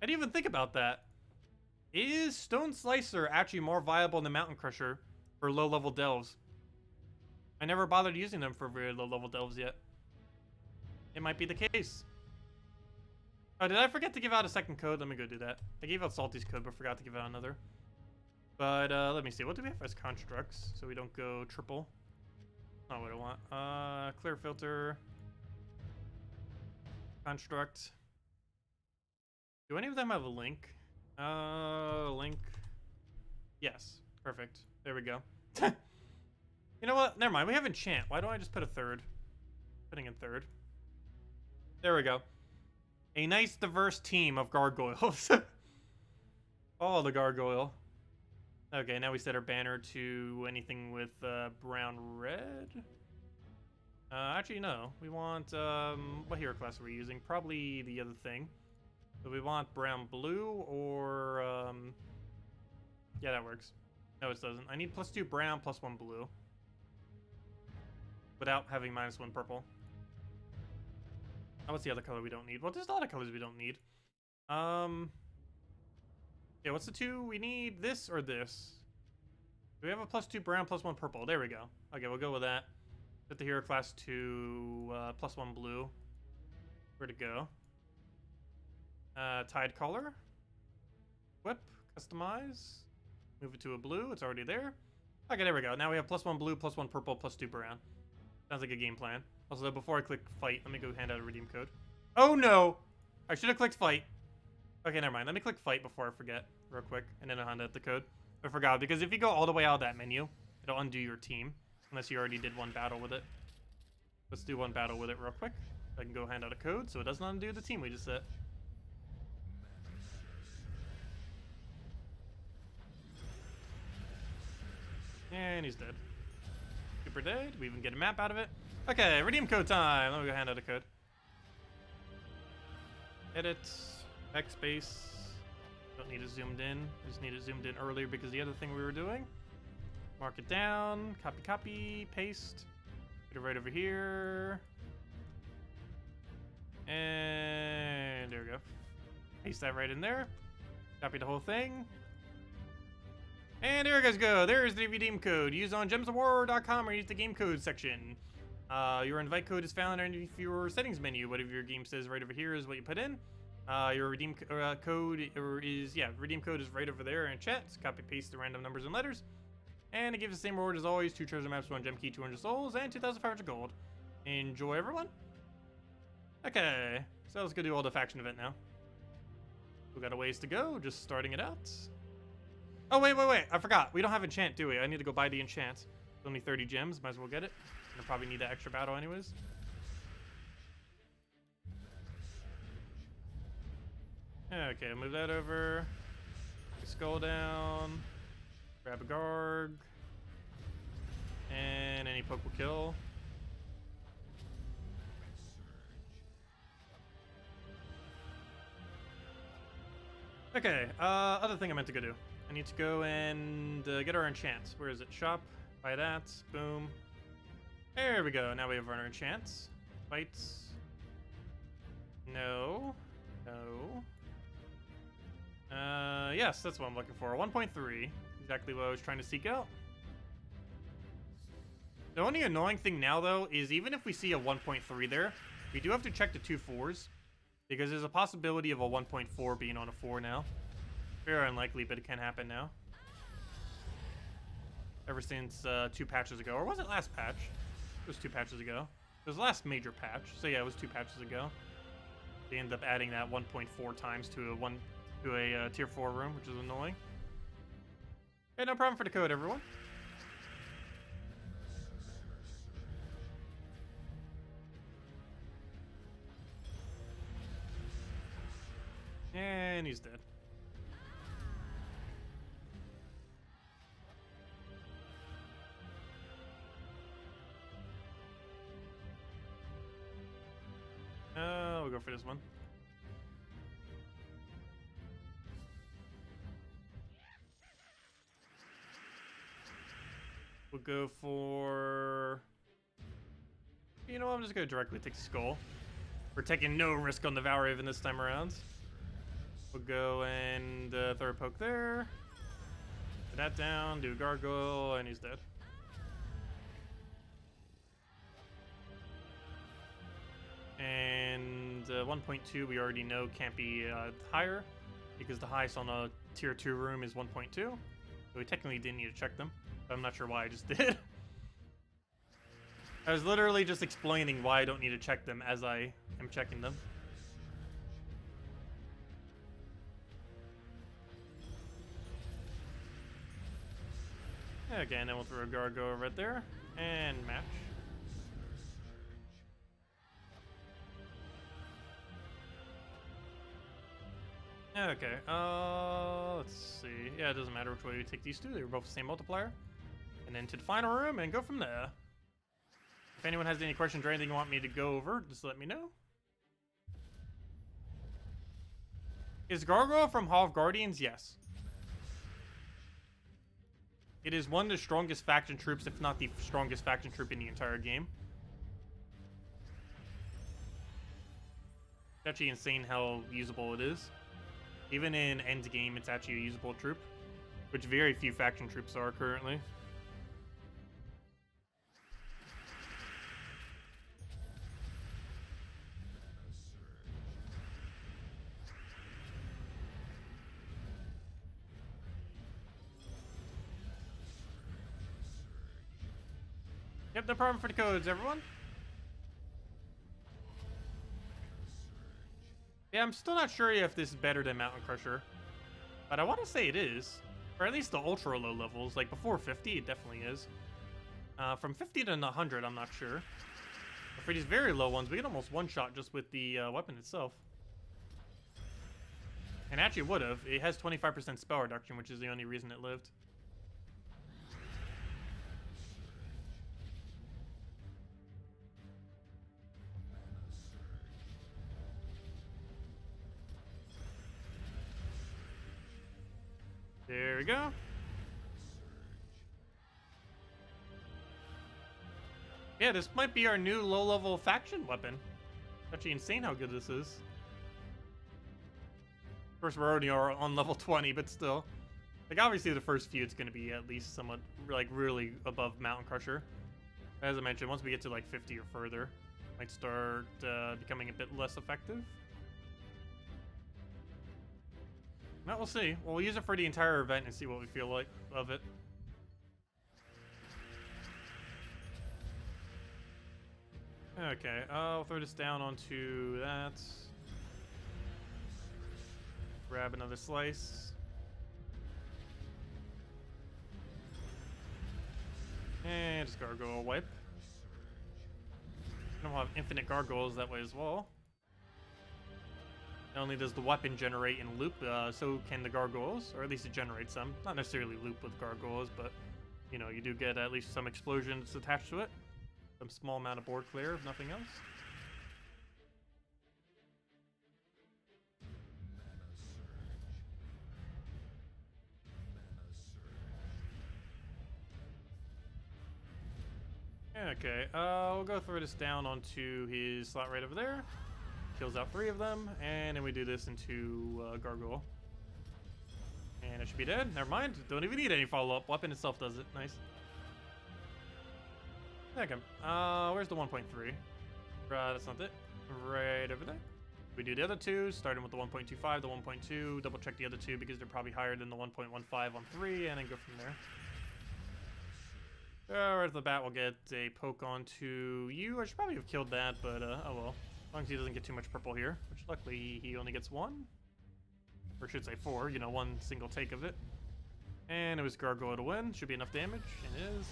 I didn't even think about that. Is Stone Slicer actually more viable than Mountain Crusher for low-level delves? I never bothered using them for very low-level delves yet. It might be the case. Oh, did I forget to give out a second code? Let me go do that. I gave out Salty's code, but forgot to give out another. But let me see. What do we have as constructs so we don't go triple? Not what I want. Clear filter. Construct. Do any of them have a link? Link. Yes. Perfect. There we go. You know what? Never mind. We have enchant. Why don't I just put a third? Putting in third. There we go. A nice diverse team of gargoyles. Oh, the gargoyle. Okay, now we set our banner to anything with brown red. Actually, no. We want what hero class are we using? Probably the other thing. So we want brown blue or yeah, that works. No, it doesn't. I need +2 brown, +1 blue. Without having -1 purple. Oh, what's the other color we don't need? Well, there's a lot of colors we don't need. Yeah, what's the two? We need this or this. Do we have a +2 brown, +1 purple? There we go. Okay, we'll go with that. Set the hero class to +1 blue. Where'd it go? Tide color. Whip. Customize. Move it to a blue. It's already there. Okay, there we go. Now we have +1 blue, +1 purple, +2 brown. Sounds like a game plan. Also, before I click fight, let me go hand out a redeem code. Oh no! I should have clicked fight. Okay, never mind. Let me click fight before I forget real quick, and then I'll hand out the code. I forgot, because if you go all the way out of that menu, it'll undo your team, unless you already did one battle with it. Let's do one battle with it real quick. I can go hand out a code, so it doesn't undo the team we just set. And he's dead. Super dead. We even get a map out of it. Okay, redeem code time. Let me go hand out a code. Edit. Backspace. Don't need it zoomed in. Just need it zoomed in earlier because the other thing we were doing. Mark it down. Copy, copy. Paste. Put it right over here. And there we go. Paste that right in there. Copy the whole thing. And there you guys go. There's the redeem code. Use on gemsofwar.com or use the game code section. Your invite code is found underneath your settings menu. Whatever your game says right over here is what you put in. Your redeem code redeem code is right over there in chat. Just copy paste the random numbers and letters. And it gives the same reward as always: 2 treasure maps, 1 gem key, 200 souls, and 2,500 gold. Enjoy, everyone. Okay, so let's go do all the faction event now. We got a ways to go, just starting it out. Oh, wait. I forgot. We don't have enchant, do we? I need to go buy the enchant. It's only 30 gems. Might as well get it. I'll probably need that extra battle anyways. Okay, move that over. Skull down. Grab a Garg. And any poke will kill. Okay, other thing I meant to go do. I need to go and get our enchants. Where is it? Shop. Buy that. Boom. There we go. Now we have our enchants. Fights. No. Yes, that's what I'm looking for. 1.3. Exactly what I was trying to seek out. The only annoying thing now, though, is even if we see a 1.3 there, we do have to check the 2 4s. Because there's a possibility of a 1.4 being on a 4 now. Very unlikely, but it can happen now. ever since 2 patches ago. Or was it last patch? It was 2 patches ago. It was the last major patch. So yeah, it was 2 patches ago. They ended up adding that 1.4 times to a tier 4 room, which is annoying. Hey, no problem for the code, everyone. And he's dead. We'll go for this one. We'll go for... You know what? I'm just going to directly take Skull. We're taking no risk on the Valraven this time around. We'll go and throw a poke there. Put that down, do a gargoyle, and he's dead. And 1.2 we already know can't be higher because the highest on a tier 2 room is 1.2. So we technically didn't need to check them. But I'm not sure why I just did. I was literally just explaining why I don't need to check them as I am checking them. Again, then we'll throw a gargoyle right there and match. Okay, let's see. Yeah, it doesn't matter which way we take these two. They were both the same multiplier. And then to the final room and go from there. If anyone has any questions or anything you want me to go over, just let me know. Is Gargoyle from Hall of Guardians? Yes. It is one of the strongest faction troops, if not the strongest faction troop in the entire game. It's actually insane how usable it is. Even in endgame, it's actually a usable troop, which very few faction troops are currently. Yep, no problem for the codes, everyone. Yeah, I'm still not sure if this is better than Mountain Crusher, but I want to say it is. Or at least the ultra low levels, like before 50, it definitely is. From 50 to 100, I'm not sure. But for these very low ones, we get almost one-shot just with the weapon itself. And actually would have. It has 25% spell reduction, which is the only reason it lived. There we go. Yeah, this might be our new low-level faction weapon. Actually insane how good this is. Of course, we're already on level 20, but still. Like, obviously the first few, it's going to be at least somewhat, like, really above Mountain Crusher. As I mentioned, once we get to, like, 50 or further, it might start becoming a bit less effective. Well, we'll see. We'll use it for the entire event and see what we feel like of it. Okay, I'll throw this down onto that. Grab another slice. And just gargoyle wipe. And we'll have infinite gargoyles that way as well. Not only does the weapon generate and loop, so can the gargoyles, or at least it generates some. Not necessarily loop with gargoyles, but you know, you do get at least some explosions attached to it. Some small amount of board clear, if nothing else. Okay, we'll go throw this down onto his slot right over there. Kills out 3 of them, and then we do this into Gargoyle. And it should be dead. Never mind. Don't even need any follow-up. Weapon itself does it. Nice. Okay. Where's the 1.3? That's not it. Right over there. We do the other 2, starting with the 1.25, the 1.2. Double check the other 2 because they're probably higher than the 1.15 on 3, and then go from there. Right off the bat, we'll get a poke onto you. I should probably have killed that, but oh well. As long as he doesn't get too much purple here, which luckily he only gets one. Or I should say 4, you know, one single take of it. And it was Gargoyle to win. Should be enough damage, and it is.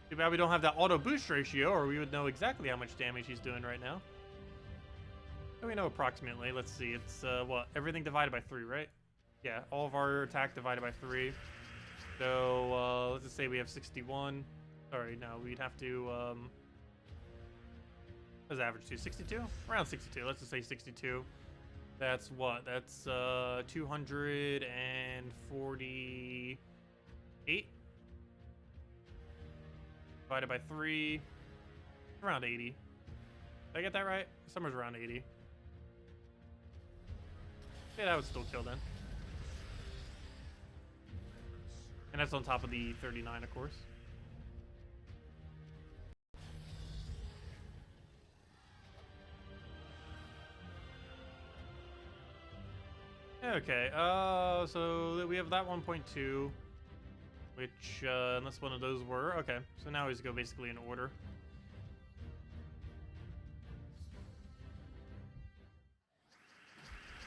Too bad we don't have that auto boost ratio, or we would know exactly how much damage he's doing right now. And we know approximately. Let's see, it's what? Everything divided by 3, right? Yeah, all of our attack divided by 3. So, let's just say we have 61. Sorry, no, we'd have to, what's average to? 62? Around 62, let's just say 62. That's what? That's, 248? Divided by 3, around 80. Did I get that right? Somewhere's around 80. Yeah, that would still kill then. And that's on top of the 39, of course. Okay, so we have that 1.2, which, unless one of those were, okay. So now we just go basically in order.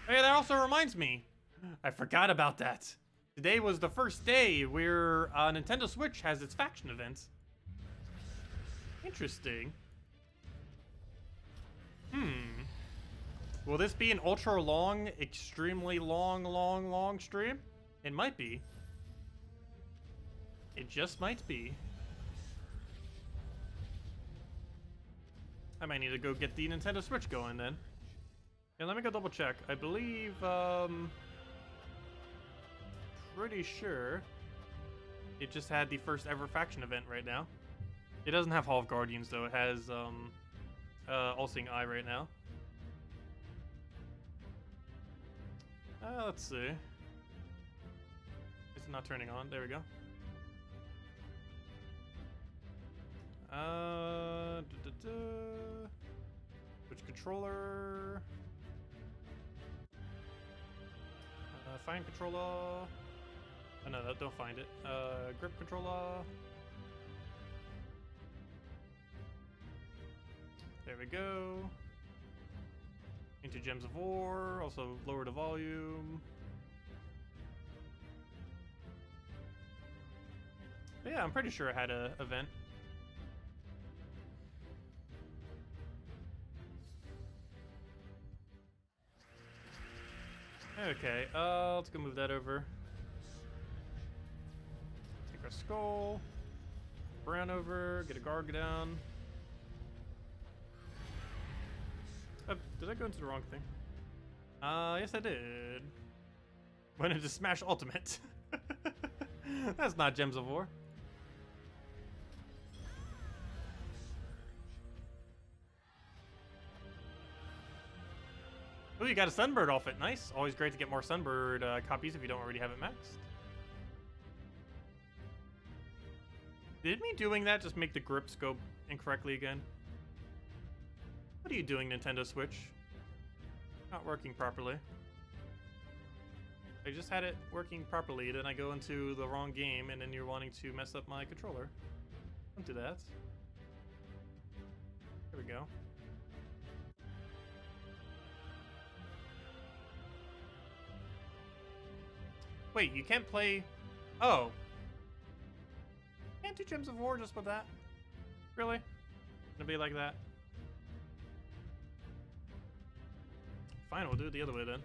Hey, that also reminds me, I forgot about that. Today was the first day where Nintendo Switch has its faction events. Interesting. Will this be an ultra long, extremely long stream? It might be. It just might be. I might need to go get the Nintendo Switch going then. Yeah, let me go double check. I believe, pretty sure it just had the first ever faction event right now. It doesn't have Hall of Guardians though. It has All-Seeing Eye right now. Let's see. It's not turning on. There we go. Which controller? Find controller. Oh no, don't find it. Grip controller. There we go. Into Gems of War. Also lower the volume. But yeah, I'm pretty sure it had an event. Okay, let's go move that over. Take our skull. Brown over, get a Garg down. Oh, did I go into the wrong thing? Yes I did. Went into Smash Ultimate. That's not Gems of War. Oh, you got a Sunbird off it. Nice. Always great to get more Sunbird copies if you don't already have it maxed. Did me doing that just make the grips go incorrectly again? What are you doing, Nintendo Switch? Not working properly. I just had it working properly, then I go into the wrong game, and then you're wanting to mess up my controller. Don't do that. There we go. Wait, you can't play... Oh. Can't do Gems of War just with that? Really? Gonna be like that? Fine, we'll do it the other way then.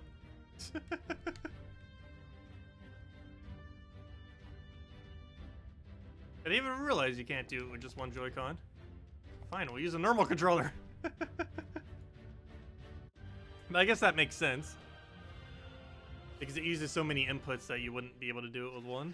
I didn't even realize you can't do it with just one Joy-Con. Fine, we'll use a normal controller. But I guess that makes sense. Because it uses so many inputs that you wouldn't be able to do it with one.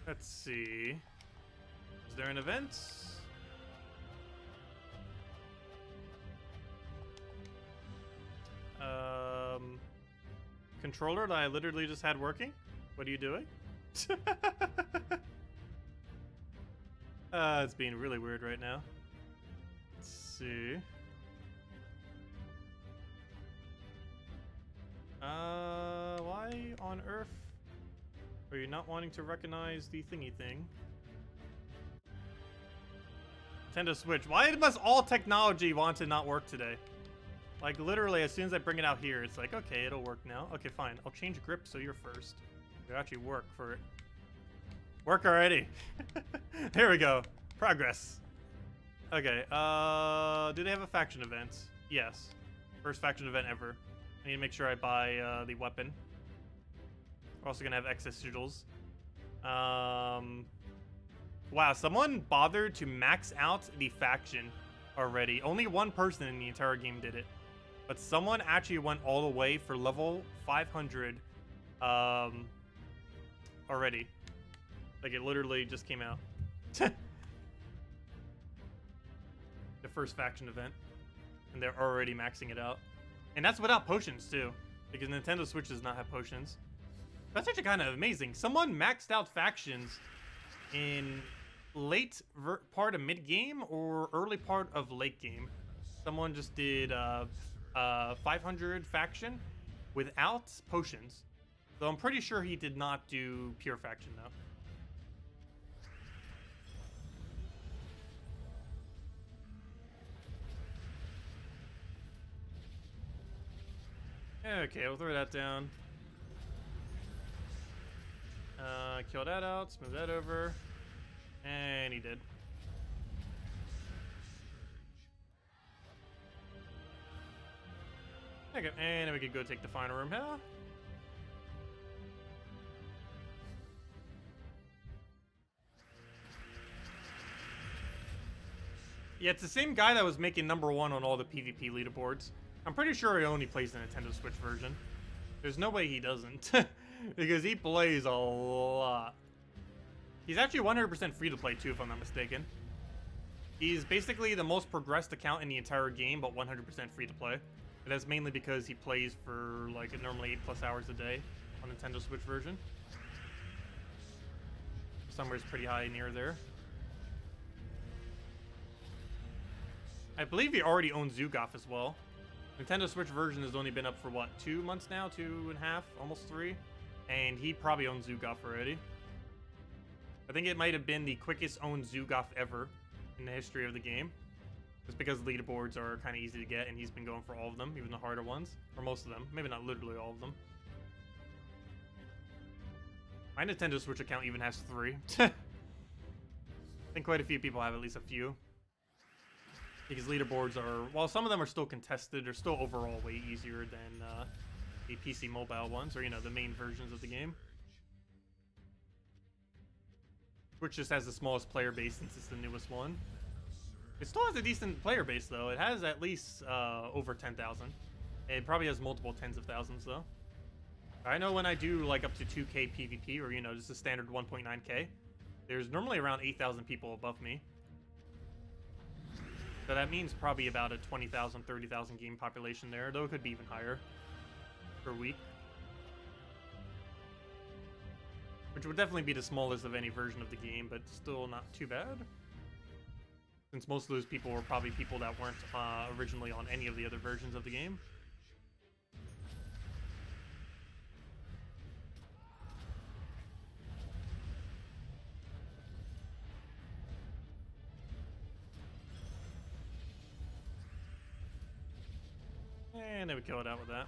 Let's see. Is there an event? Controller that I literally just had working What are you doing? It's being really weird right now. Let's see. Why on earth are you not wanting to recognize the thingy thing? Nintendo Switch. Why must all technology want to not work today? Like, literally, as soon as I bring it out here, it's like, okay, it'll work now. Okay, fine. I'll change grip so you're first. It'll actually work for it. Work already. There we go. Progress. Okay, do they have a faction event? Yes. First faction event ever. I need to make sure I buy the weapon. We're also gonna have excess sigils. Wow, someone bothered to max out the faction already. Only one person in the entire game did it. But someone actually went all the way for level 500 already. Like, it literally just came out. The first faction event. And they're already maxing it out. And that's without potions, too. Because Nintendo Switch does not have potions. That's actually kind of amazing. Someone maxed out factions in late part of mid-game or early part of late game. Someone just did 500 faction without potions. So I'm pretty sure he did not do pure faction, though. Okay, we'll throw that down. Kill that out, smooth that over. And he did. Okay, and then we could go take the final room, huh? Yeah, it's the same guy that was making #1 on all the PvP leaderboards. I'm pretty sure he only plays the Nintendo Switch version. There's no way he doesn't. Because he plays a lot. He's actually 100% free to play too, if I'm not mistaken. He's basically the most progressed account in the entire game, but 100% free to play. And that's mainly because he plays for like normally 8+ hours a day on Nintendo Switch version. Somewhere's pretty high near there. I believe he already owns Zugoff as well. Nintendo Switch version has only been up for what, 2 months now? 2.5, almost 3? And he probably owns Zugoff already. I think it might have been the quickest owned Zugoff ever in the history of the game. Just because leaderboards are kind of easy to get, and he's been going for all of them, even the harder ones. Or most of them. Maybe not literally all of them. My Nintendo Switch account even has 3. I think quite a few people have at least a few. Because leaderboards are, while some of them are still contested, they're still overall way easier than the PC mobile ones, or, you know, the main versions of the game. Which just has the smallest player base since it's the newest one. It still has a decent player base, though. It has at least over 10,000. It probably has multiple tens of thousands, though. I know when I do, like, up to 2K PvP, or, you know, just a standard 1.9K, there's normally around 8,000 people above me. So that means probably about a 20,000, 30,000 game population there, though it could be even higher per week. Which would definitely be the smallest of any version of the game, but still not too bad. Since most of those people were probably people that weren't originally on any of the other versions of the game. And then we kill it out with that.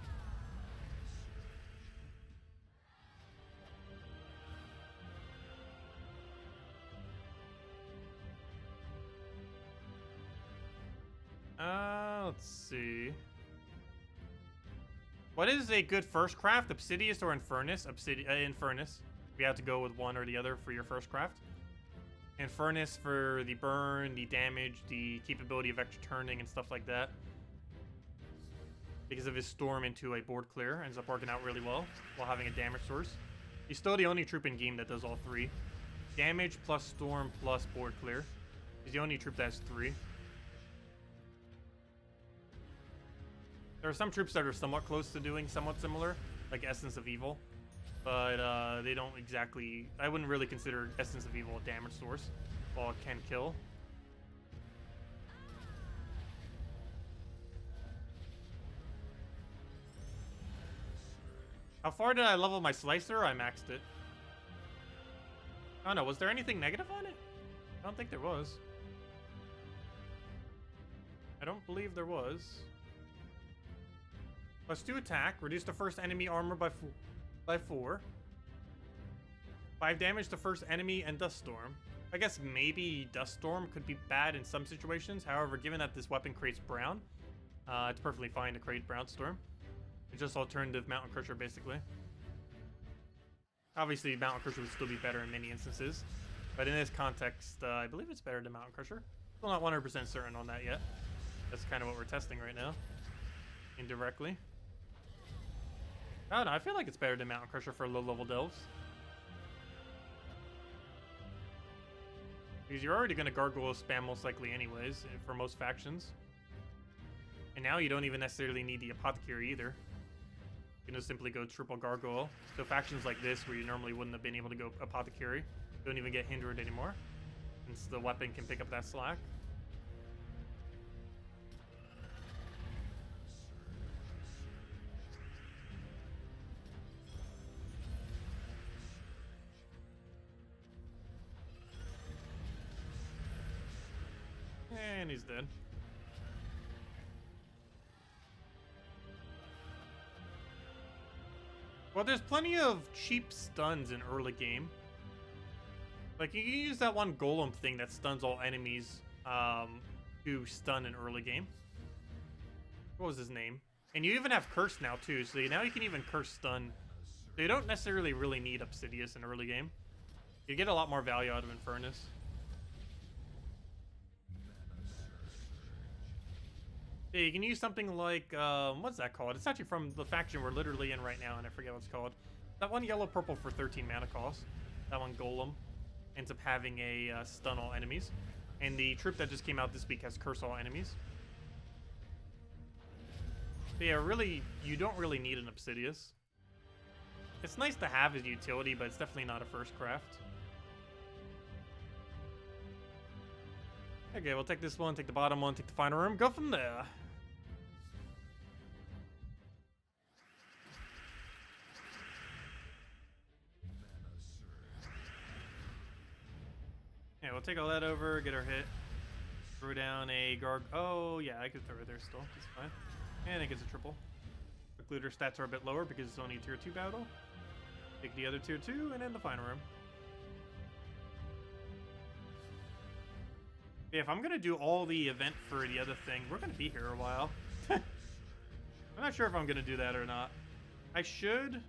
Let's see. What is a good first craft? Obsidius or Infernus? Infernus. We have to go with one or the other for your first craft. Infernus for the burn, the damage, the capability of extra turning and stuff like that. Because of his storm into a board clear, ends up working out really well while having a damage source. He's still the only troop in game that does all 3. Damage plus storm plus board clear. He's the only troop that has 3. There are some troops that are somewhat close to doing somewhat similar, like Essence of Evil. but they don't exactly. I wouldn't really consider Essence of Evil a damage source, while it can kill. How far did I level my slicer? I maxed it. Oh no, was there anything negative on it? I don't think there was. I don't believe there was. +2 attack, reduce the first enemy armor by 4. 5 damage to first enemy and Dust Storm. I guess maybe Dust Storm could be bad in some situations. However, given that this weapon creates brown, it's perfectly fine to create Brown Storm. It's just alternative Mountain Crusher, basically. Obviously, Mountain Crusher would still be better in many instances. But in this context, I believe it's better than Mountain Crusher. Still not 100% certain on that yet. That's kind of what we're testing right now. Indirectly. I don't know, I feel like it's better than Mountain Crusher for low-level delves. Because you're already going to gargoyle spam most likely anyways, for most factions. And now you don't even necessarily need the Apothecary either. You can just simply go triple gargoyle. So factions like this, where you normally wouldn't have been able to go Apothecary, don't even get hindered anymore. Since the weapon can pick up that slack. And he's dead. Well, there's plenty of cheap stuns in early game. Like, you can use that one golem thing that stuns all enemies to stun in early game. What was his name? And you even have Curse now, too. So now you can even Curse stun. So you don't necessarily really need Obsidious in early game. You get a lot more value out of Infernus. Yeah, you can use something like, what's that called? It's actually from the faction we're literally in right now, and I forget what it's called. That one yellow-purple for 13 mana cost. That one golem ends up having a stun all enemies. And the troop that just came out this week has curse all enemies. But yeah, really, you don't really need an Obsidious. It's nice to have as utility, but it's definitely not a first craft. Okay, we'll take this one, take the bottom one, take the final room, go from there. Yeah, we'll take all that over, get our hit. Throw down a Garg. Oh, yeah, I could throw it there still. It's fine. And it gets a triple. Occluder stats are a bit lower because it's only a tier 2 battle. Take the other tier 2 and then the final room. Yeah, if I'm going to do all the event for the other thing, we're going to be here a while. I'm not sure if I'm going to do that or not. I should.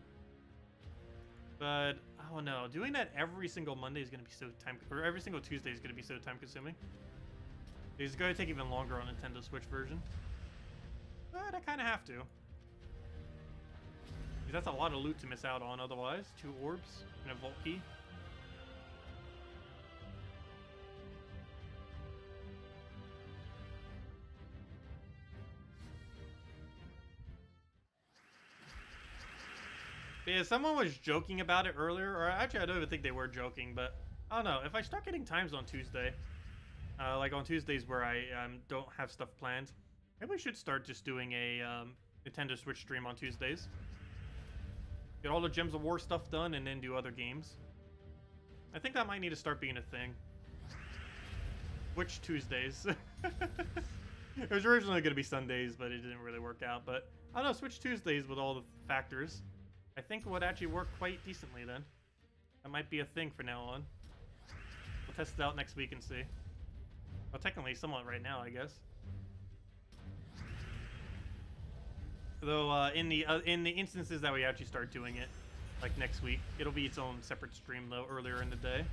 But, oh no, doing that every single Monday is going to be so or every single Tuesday is going to be so time consuming. It's going to take even longer on Nintendo Switch version. But I kind of have to. Because that's a lot of loot to miss out on otherwise. 2 orbs and a vault key. But yeah, someone was joking about it earlier, or actually I don't even think they were joking, but I don't know, if I start getting times on Tuesday, like on Tuesdays where I don't have stuff planned, maybe we should start just doing a Nintendo Switch stream on Tuesdays. Get all the Gems of War stuff done and then do other games. I think that might need to start being a thing. Switch Tuesdays. It was originally going to be Sundays, but it didn't really work out, but I don't know, Switch Tuesdays with all the factors. I think it would actually work quite decently then. That might be a thing from now on. We'll test it out next week and see. Well, technically, somewhat right now, I guess. Though, in the instances that we actually start doing it, like next week, it'll be its own separate stream, though, earlier in the day.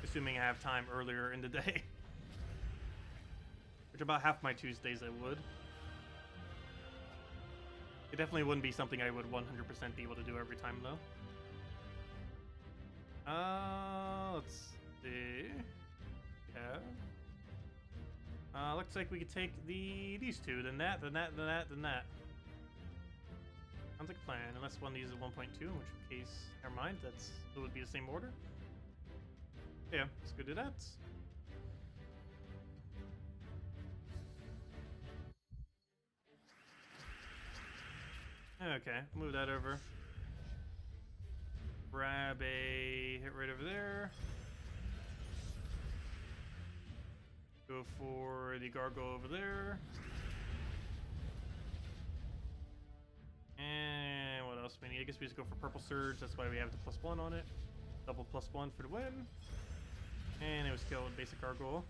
Assuming I have time earlier in the day. Which about half my Tuesdays I would. It definitely wouldn't be something I would 100% be able to do every time, though. Let's see. Yeah. Looks like we could take these two, then that, then that, then that, then that. Sounds like a plan, unless one uses 1.2, in which case, never mind, it would be the same order. Yeah, let's go do that. Okay, move that over. Grab a hit right over there. Go for the gargoyle over there. And what else we need? I guess we just go for purple surge. That's why we have the +1 on it. Double +1 for the win. And it was killed with basic gargoyle.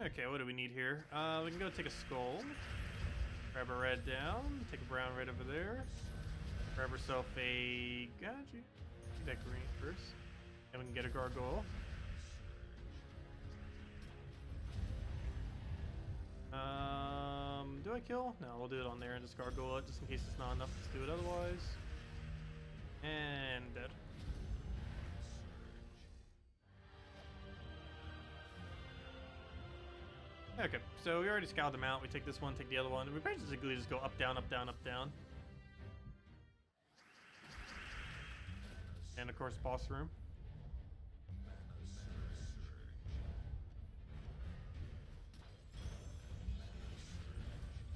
Okay, what do we need here? We can go take a skull. Grab a red down. Take a brown right over there. Grab herself a... Gotcha. Get that green first. Then we can get a gargoyle. Do I kill? No, we'll do it on there and just gargoyle it, just in case it's not enough to do it otherwise. And dead. Okay, so we already scouted them out. We take this one, take the other one. We basically just go up, down, up, down, up, down. And of course, boss room.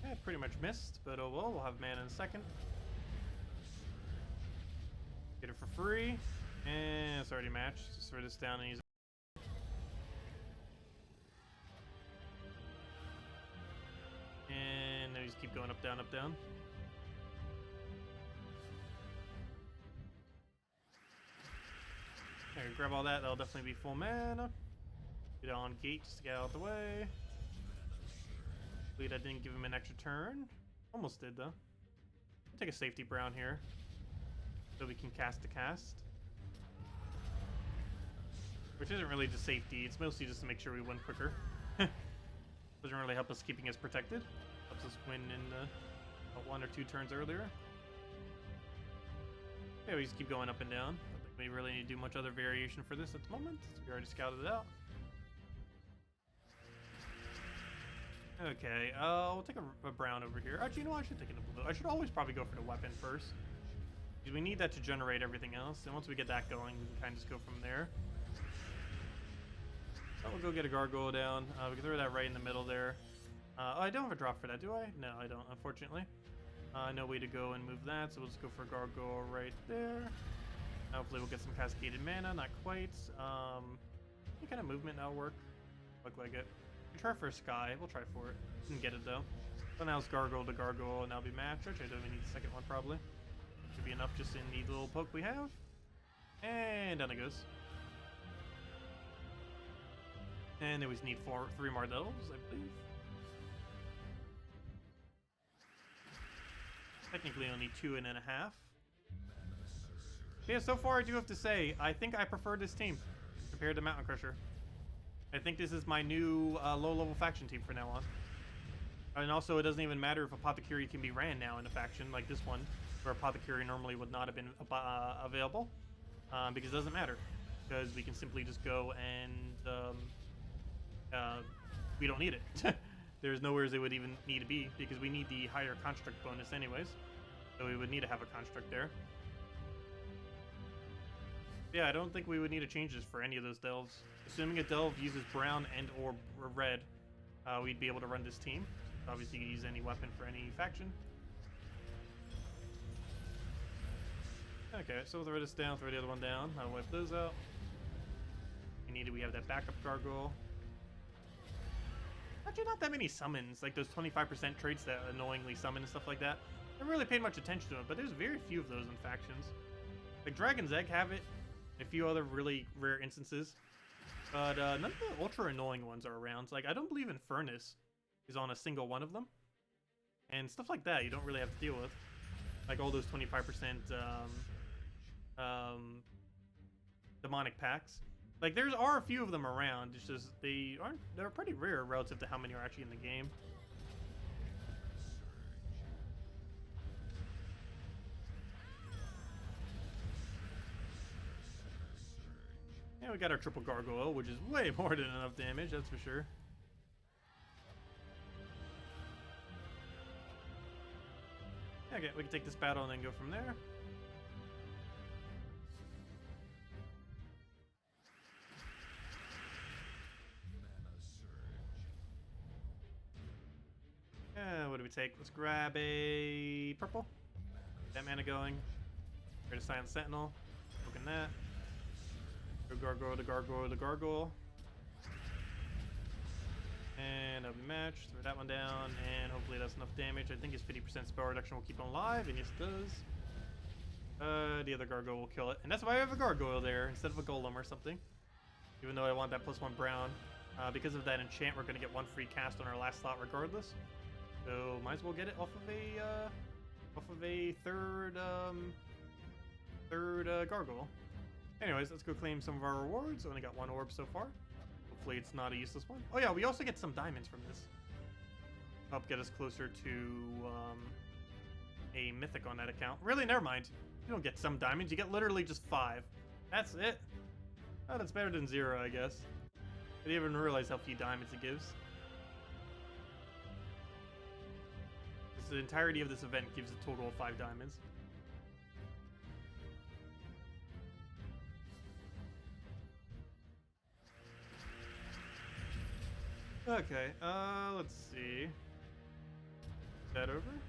Yeah, pretty much missed, but oh well, we'll have mana in a second. Get it for free. And it's already matched. Just throw this down and use it. And then we just keep going up, down, up, down. Okay, grab all that. That'll definitely be full mana. Get on gate just to get out of the way. Hopefully that didn't give him an extra turn. Almost did though. Take a safety brown here, so we can cast a cast. Which isn't really just safety, it's mostly just to make sure we win quicker. Doesn't really help us keeping us protected. Helps us win in 1 or 2 turns earlier. Yeah, we just keep going up and down. I don't think we really need to do much other variation for this at the moment. We already scouted it out. Okay, we'll take a brown over here. Actually, you know what? I should take a blue. I should always probably go for the weapon first, because we need that to generate everything else. And once we get that going, we can kind of just go from there. So we'll go get a gargoyle down. We can throw that right in the middle there. Oh, I don't have a drop for that, do I? No, I don't, unfortunately. No way to go and move that, so we'll just go for a gargoyle right there. Hopefully we'll get some cascaded mana, not quite. Any kind of movement that'll work. Look like it. We'll try for a sky, we'll try for it. Didn't get it though. So now it's gargoyle to gargoyle, and that'll be matched. Actually, I don't even need the second one probably. Should be enough just in the little poke we have. And down it goes. And then we just need 3 more devils, I believe. Technically only 2.5. Yeah, so far I do have to say, I think I prefer this team compared to Mountain Crusher. I think this is my new low-level faction team from now on. And also, it doesn't even matter if Apothecary can be ran now in a faction like this one, where Apothecary normally would not have been available, because it doesn't matter. Because we can simply just go and we don't need it. There's nowhere they would even need to be, because we need the higher construct bonus anyways. So we would need to have a construct there. Yeah, I don't think we would need to change this for any of those delves. Assuming a delve uses brown and or red, we'd be able to run this team. Obviously, you can use any weapon for any faction. Okay, so we'll throw this down, throw the other one down. I'll wipe those out. We have that backup gargoyle. Actually, not that many summons, like those 25% traits that annoyingly summon and stuff like that. I haven't really paid much attention to it, but there's very few of those in factions. Like Dragon's Egg have it, a few other really rare instances, but none of the ultra annoying ones are around. Like, I don't believe in Furnace is on a single one of them, and stuff like that you don't really have to deal with. Like all those 25% demonic packs. Like, there are a few of them around, it's just they're pretty rare relative to how many are actually in the game. And we got our triple gargoyle, which is way more than enough damage, that's for sure. Okay, we can take this battle and then go from there. What do we take? Let's grab a purple. Get that mana going. Ready to Silent Sentinel. Looking that. Go gargoyle to gargoyle to gargoyle. And that'll be matched. Throw that one down, and hopefully that's enough damage. I think his 50% spell reduction will keep him alive, and yes it does. The other gargoyle will kill it. And that's why I have a gargoyle there instead of a golem or something. Even though I want that +1 brown. Because of that enchant, we're going to get 1 free cast on our last slot regardless. So might as well get it off of a third gargoyle. Anyways, let's go claim some of our rewards. Only got 1 orb so far. Hopefully it's not a useless one. Oh yeah, we also get some diamonds from this. Help get us closer to a mythic on that account. Really, never mind. You don't get some diamonds, you get literally just 5. That's it. Oh, that's better than 0, I guess. I didn't even realize how few diamonds it gives. The entirety of this event gives a total of 5 diamonds. Okay, let's see. That over.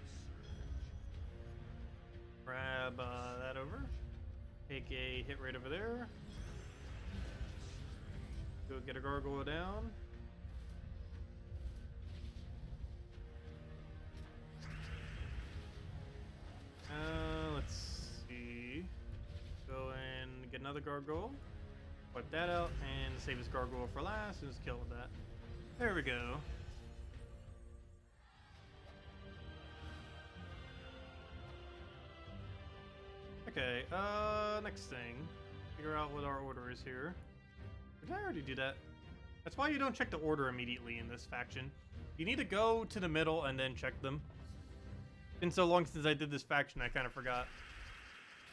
Grab that over. Take a hit right over there. Go get a gargoyle down. Let's see. Go and get another gargoyle. Wipe that out and save this gargoyle for last and just kill with that. There we go. Okay, next thing. Figure out what our order is here. Did I already do that? That's why you don't check the order immediately in this faction. You need to go to the middle and then check them. Been so long since I did this faction, I kind of forgot.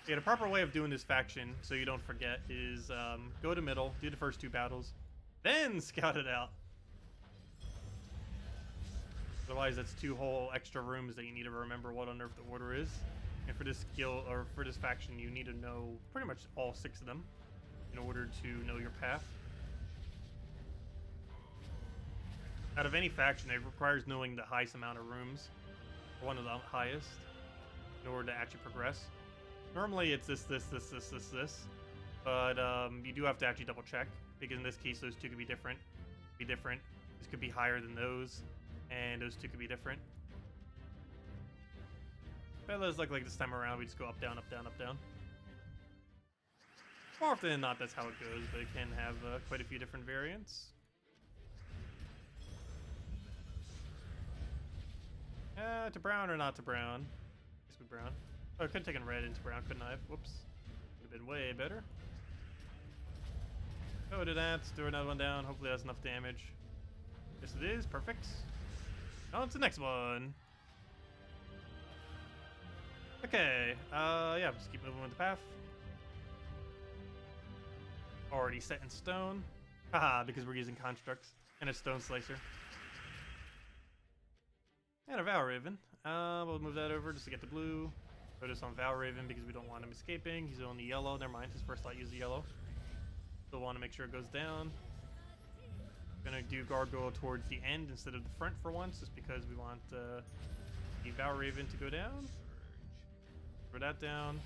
Yeah, the proper way of doing this faction, so you don't forget, is go to middle, do the first 2 battles, then scout it out. Otherwise, that's 2 whole extra rooms that you need to remember what on earth the order is. And for this skill, or for this faction, you need to know pretty much all 6 of them in order to know your path. Out of any faction, it requires knowing the highest amount of rooms, or one of the highest, in order to actually progress. Normally, it's this, but you do have to actually double check, because in this case, those 2 could be different. This could be higher than those, and those 2 could be different. But it does look like this time around, we just go up, down, up, down, up, down. More often than not, that's how it goes, but it can have quite a few different variants. To brown or not to brown? I guess we brown. Oh, I could have taken red into brown, couldn't I? Whoops. Would have been way better. Go to that, throw another one down. Hopefully that's enough damage. Yes, it is. Perfect. On to the next one. Okay. Yeah, just keep moving with the path. Already set in stone. Haha, because we're using constructs. And a stone slicer. And a Valraven. We'll move that over just to get the blue. Put us on Valraven because we don't want him escaping. He's only yellow. Never mind. His first slot used the yellow. Still want to make sure it goes down. Gonna do Gargoyle towards the end instead of the front for once, just because we want the Valraven to go down. Throw that down.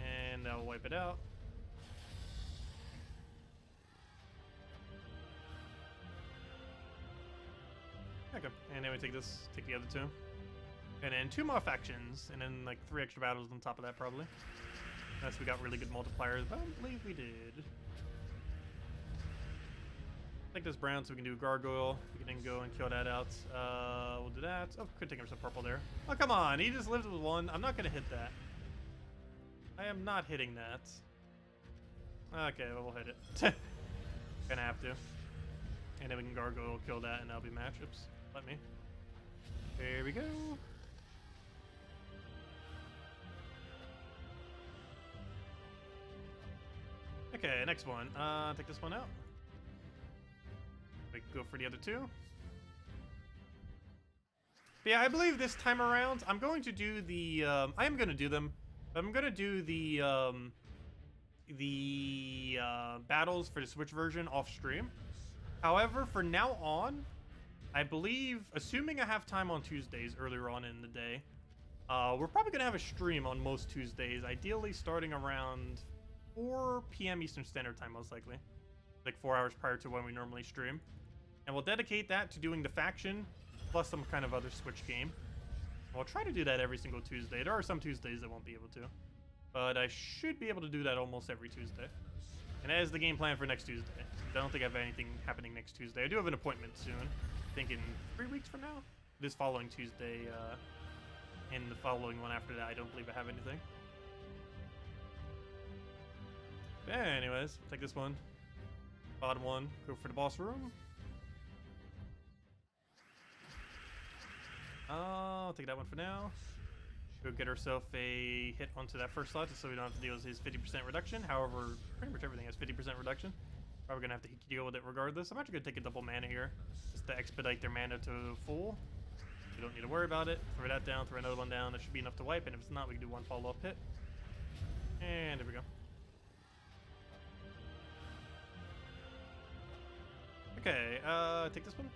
And that'll wipe it out. Okay, and then we take this, take the other 2. And then 2 more factions, and then like 3 extra battles on top of that probably. Unless we got really good multipliers, but I don't believe we did. Take this brown so we can do Gargoyle. We can then go and kill that out. We'll do that. Oh, could take him some purple there. Oh, come on, he just lived with 1. I'm not gonna hit that. I am not hitting that. Okay, well, we'll hit it. Gonna have to. And then we can Gargoyle, kill that, and that'll be match. Oops, let me. There we go. Okay, next one. Take this one out. We can go for the other two. But yeah, I believe this time around, I'm going to do the, I am going to do them. I'm going to do the battles for the Switch version off stream. However, for now on, I believe, assuming I have time on Tuesdays earlier on in the day, we're probably going to have a stream on most Tuesdays, ideally starting around 4 p.m. Eastern Standard Time, most likely. Like 4 hours prior to when we normally stream. And we'll dedicate that to doing the faction, plus some kind of other Switch game. I'll try to do that every single Tuesday. There are some Tuesdays I won't be able to. But I should be able to do that almost every Tuesday. And that is the game plan for next Tuesday. I don't think I have anything happening next Tuesday. I do have an appointment soon. I think in 3 weeks from now? This following Tuesday, and the following one after that, I don't believe I have anything. But anyways, take this one. Bottom one, go for the boss room. I'll take that one for now. Go get ourselves a hit onto that first slot just so we don't have to deal with his 50% reduction. However, pretty much everything has 50% reduction. Probably gonna have to deal with it regardless. I'm actually gonna take a double mana here just to expedite their mana to full. We don't need to worry about it. Throw that down, throw another one down. That should be enough to wipe, and if it's not, we can do one follow-up hit. And there we go. Okay, take this one.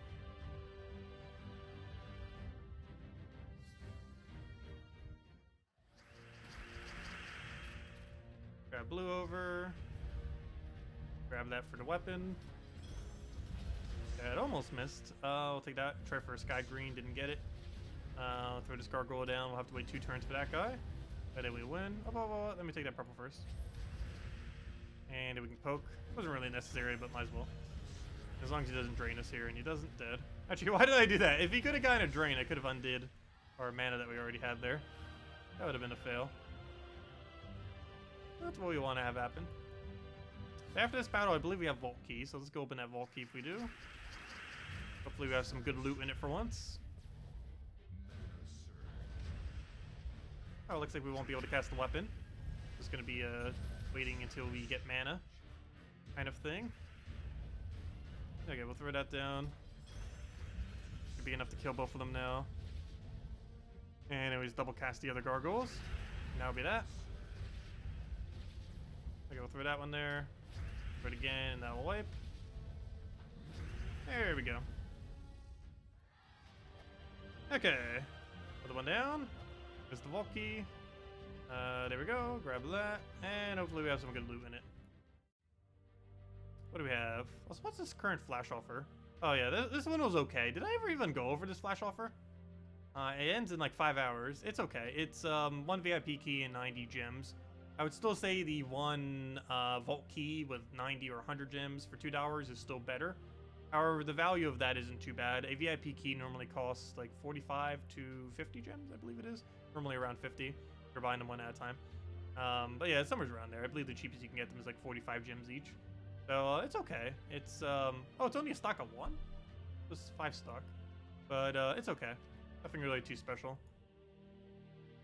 Grab blue over. Grab that for the weapon. Yeah, it almost missed. I'll take that. Try for a sky green, didn't get it. Throw this gargoyle down. We'll have to wait 2 turns for that guy. But then we win. Oh, let me take that purple first. And we can poke. Wasn't really necessary, but might as well. As long as he doesn't drain us here, and he doesn't, dead. Actually, why did I do that? If he could have gotten a drain, I could have undid our mana that we already had there. That would have been a fail. That's what we want to have happen. After this battle, I believe we have Vault Key, so let's go open that Vault Key if we do. Hopefully we have some good loot in it for once. Oh, it looks like we won't be able to cast the weapon. Just going to be waiting until we get mana kind of thing. Okay, we'll throw that down. Should be enough to kill both of them now. And anyways, double cast the other gargoyles. And that'll be that. Okay, we'll throw that one there. Throw it again, and that'll wipe. There we go. Okay. Put the one down. There's the Vault Key. There we go. Grab that. And hopefully we have some good loot in it. What do we have? What's this current flash offer? Oh yeah, this one was okay. Did I ever even go over this flash offer? It ends in like 5 hours. It's okay. It's 1 VIP key and 90 gems. I would still say the one Vault Key with 90 or 100 gems for $2 is still better. However, the value of that isn't too bad. A VIP key normally costs like 45 to 50 gems, I believe it is. Normally around 50. You're buying them one at a time. But yeah, it's somewhere around there. I believe the cheapest you can get them is like 45 gems each. So it's okay. It's oh, it's only a stock of 1. It's 5 stock, but it's okay. Nothing really too special.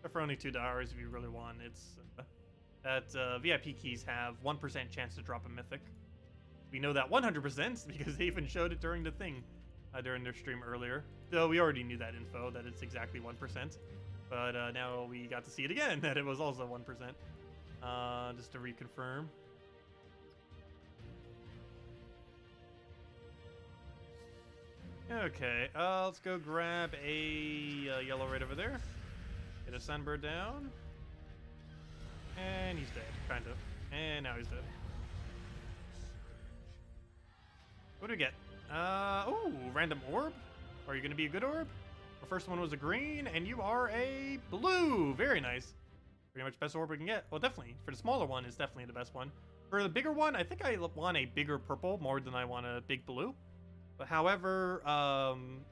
But for only $2, if you really want, it's that VIP keys have 1% chance to drop a mythic. We know that 100% because they even showed it during the thing, during their stream earlier. Though we already knew that info, that it's exactly 1%. But now we got to see it again, that it was also 1%. Just to reconfirm. Okay, let's go grab a yellow right over there. Get a sunbird down. And he's dead, kind of. And now he's dead. What do we get? Ooh, random orb? Are you going to be a good orb? The first one was a green, and you are a blue. Very nice. Pretty much best orb we can get. Well, definitely. For the smaller one, it's definitely the best one. For the bigger one, I think I want a bigger purple more than I want a big blue. But however,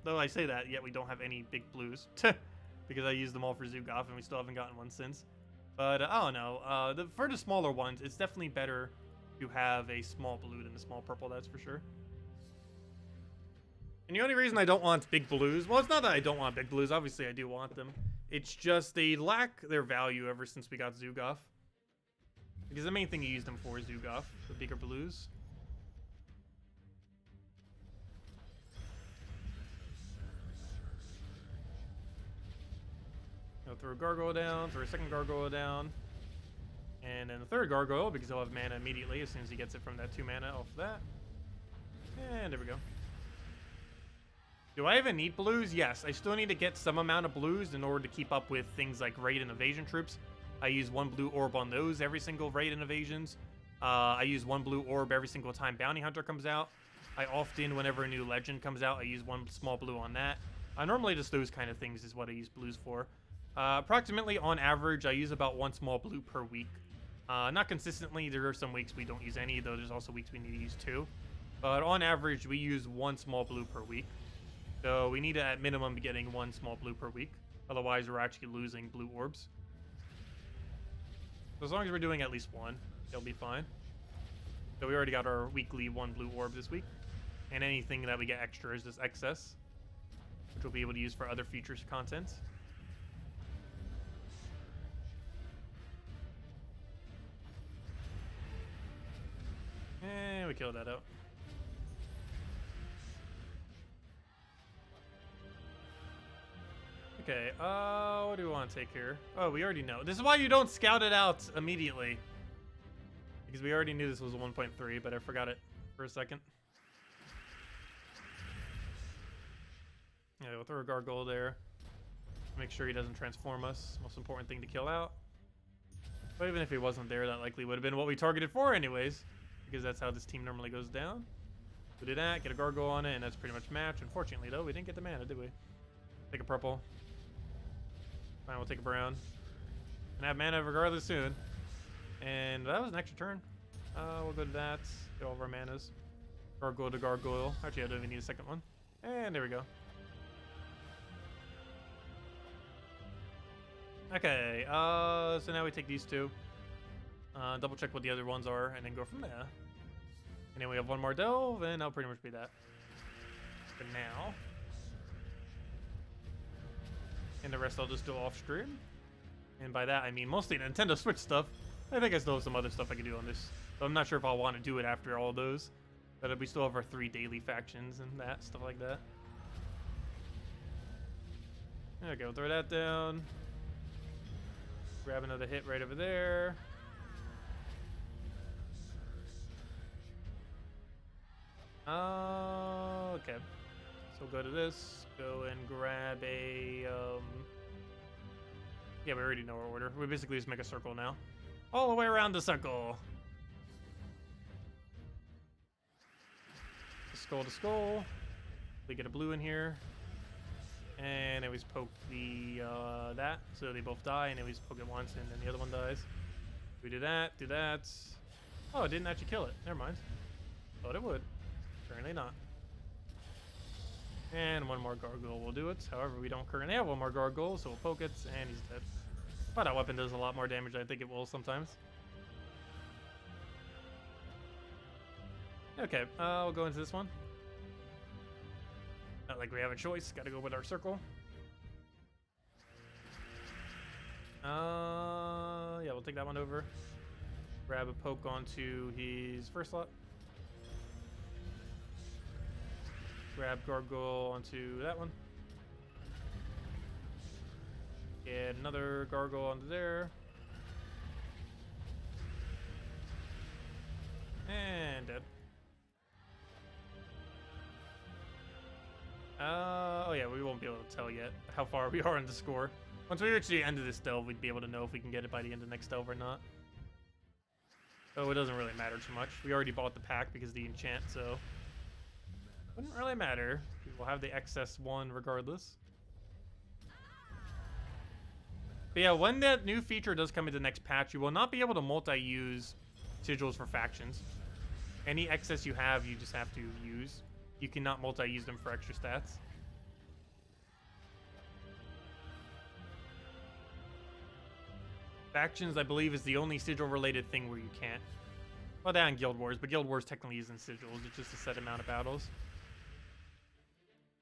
though I say that, yet we don't have any big blues. Because I used them all for Zugoff, and we still haven't gotten one since. But I don't know. For the smaller ones, it's definitely better to have a small blue than a small purple, that's for sure. And the only reason I don't want big blues, well, it's not that I don't want big blues. Obviously, I do want them. It's just they lack their value ever since we got Zugoff. Because the main thing you use them for is Zugoff, the bigger blues. Go throw a gargoyle down, throw a second gargoyle down. And then the third gargoyle, because he'll have mana immediately as soon as he gets it from that 2 mana off of that. And there we go. Do I even need blues? Yes, I still need to get some amount of blues in order to keep up with things like raid and evasion troops. I use 1 blue orb on those every single raid and evasions. I use 1 blue orb every single time Bounty Hunter comes out. I often, whenever a new legend comes out, I use 1 small blue on that. Normally just those kind of things is what I use blues for. Approximately on average, I use about 1 small blue per week. Not consistently, there are some weeks we don't use any, though there's also weeks we need to use 2. But on average, we use 1 small blue per week. So we need to, at minimum, be getting 1 small blue per week. Otherwise, we're actually losing blue orbs. So as long as we're doing at least 1, it'll be fine. So we already got our weekly 1 blue orb this week. And anything that we get extra is just excess, which we'll be able to use for other features content. And we killed that out. Okay, what do we want to take here? Oh, we already know. This is why you don't scout it out immediately. Because we already knew this was a 1.3, but I forgot it for a second. Yeah, we'll throw a gargoyle there. Make sure he doesn't transform us. Most important thing to kill out. But even if he wasn't there, that likely would have been what we targeted for anyways. Because that's how this team normally goes down. We do that, get a gargoyle on it, and that's pretty much match. Unfortunately, though, we didn't get the mana, did we? Take a purple. Fine, we'll take a brown. And have mana regardless soon. And that was an extra turn. We'll go to that. Get all of our manas. Gargoyle to gargoyle. Actually, I don't even need a second one. And there we go. Okay, so now we take these 2. Double check what the other ones are, and then go from there. And then we have 1 more delve, and that'll pretty much be that. For now. And the rest I'll just do off stream. And by that, I mean mostly Nintendo Switch stuff. I think I still have some other stuff I can do on this. But I'm not sure if I'll want to do it after all those. But we still have our 3 daily factions and that, stuff like that. Okay, we'll throw that down. Grab another hit right over there. Okay. So we'll go to this. Go and grab a, yeah, we already know our order. We basically just make a circle now. All the way around the circle. Skull to skull. We get a blue in here. And then we just poke the, that. So they both die, and then we just poke it once, and then the other one dies. We do that, do that. Oh, it didn't actually kill it. Never mind. Thought it would. Currently not. And 1 more gargoyle will do it. However, we don't currently have 1 more gargoyle, so we'll poke it, and he's dead. But that weapon does a lot more damage than I think it will sometimes. Okay, we'll go into this one. Not like we have a choice. Gotta go with our circle. Yeah, we'll take that one over. Grab a poke onto his first slot. Grab gargoyle onto that one. Get another gargoyle onto there. And dead. Oh yeah, we won't be able to tell yet how far we are in the score. Once we reach the end of this delve, we'd be able to know if we can get it by the end of the next delve or not. Oh, it doesn't really matter too much. We already bought the pack because of the enchant, so wouldn't really matter. We'll have the excess 1 regardless. But yeah, when that new feature does come into the next patch, you will not be able to multi-use sigils for factions. Any excess you have, you just have to use. You cannot multi-use them for extra stats. Factions, I believe, is the only sigil-related thing where you can't. Well, that and Guild Wars, but Guild Wars technically isn't sigils. It's just a set amount of battles.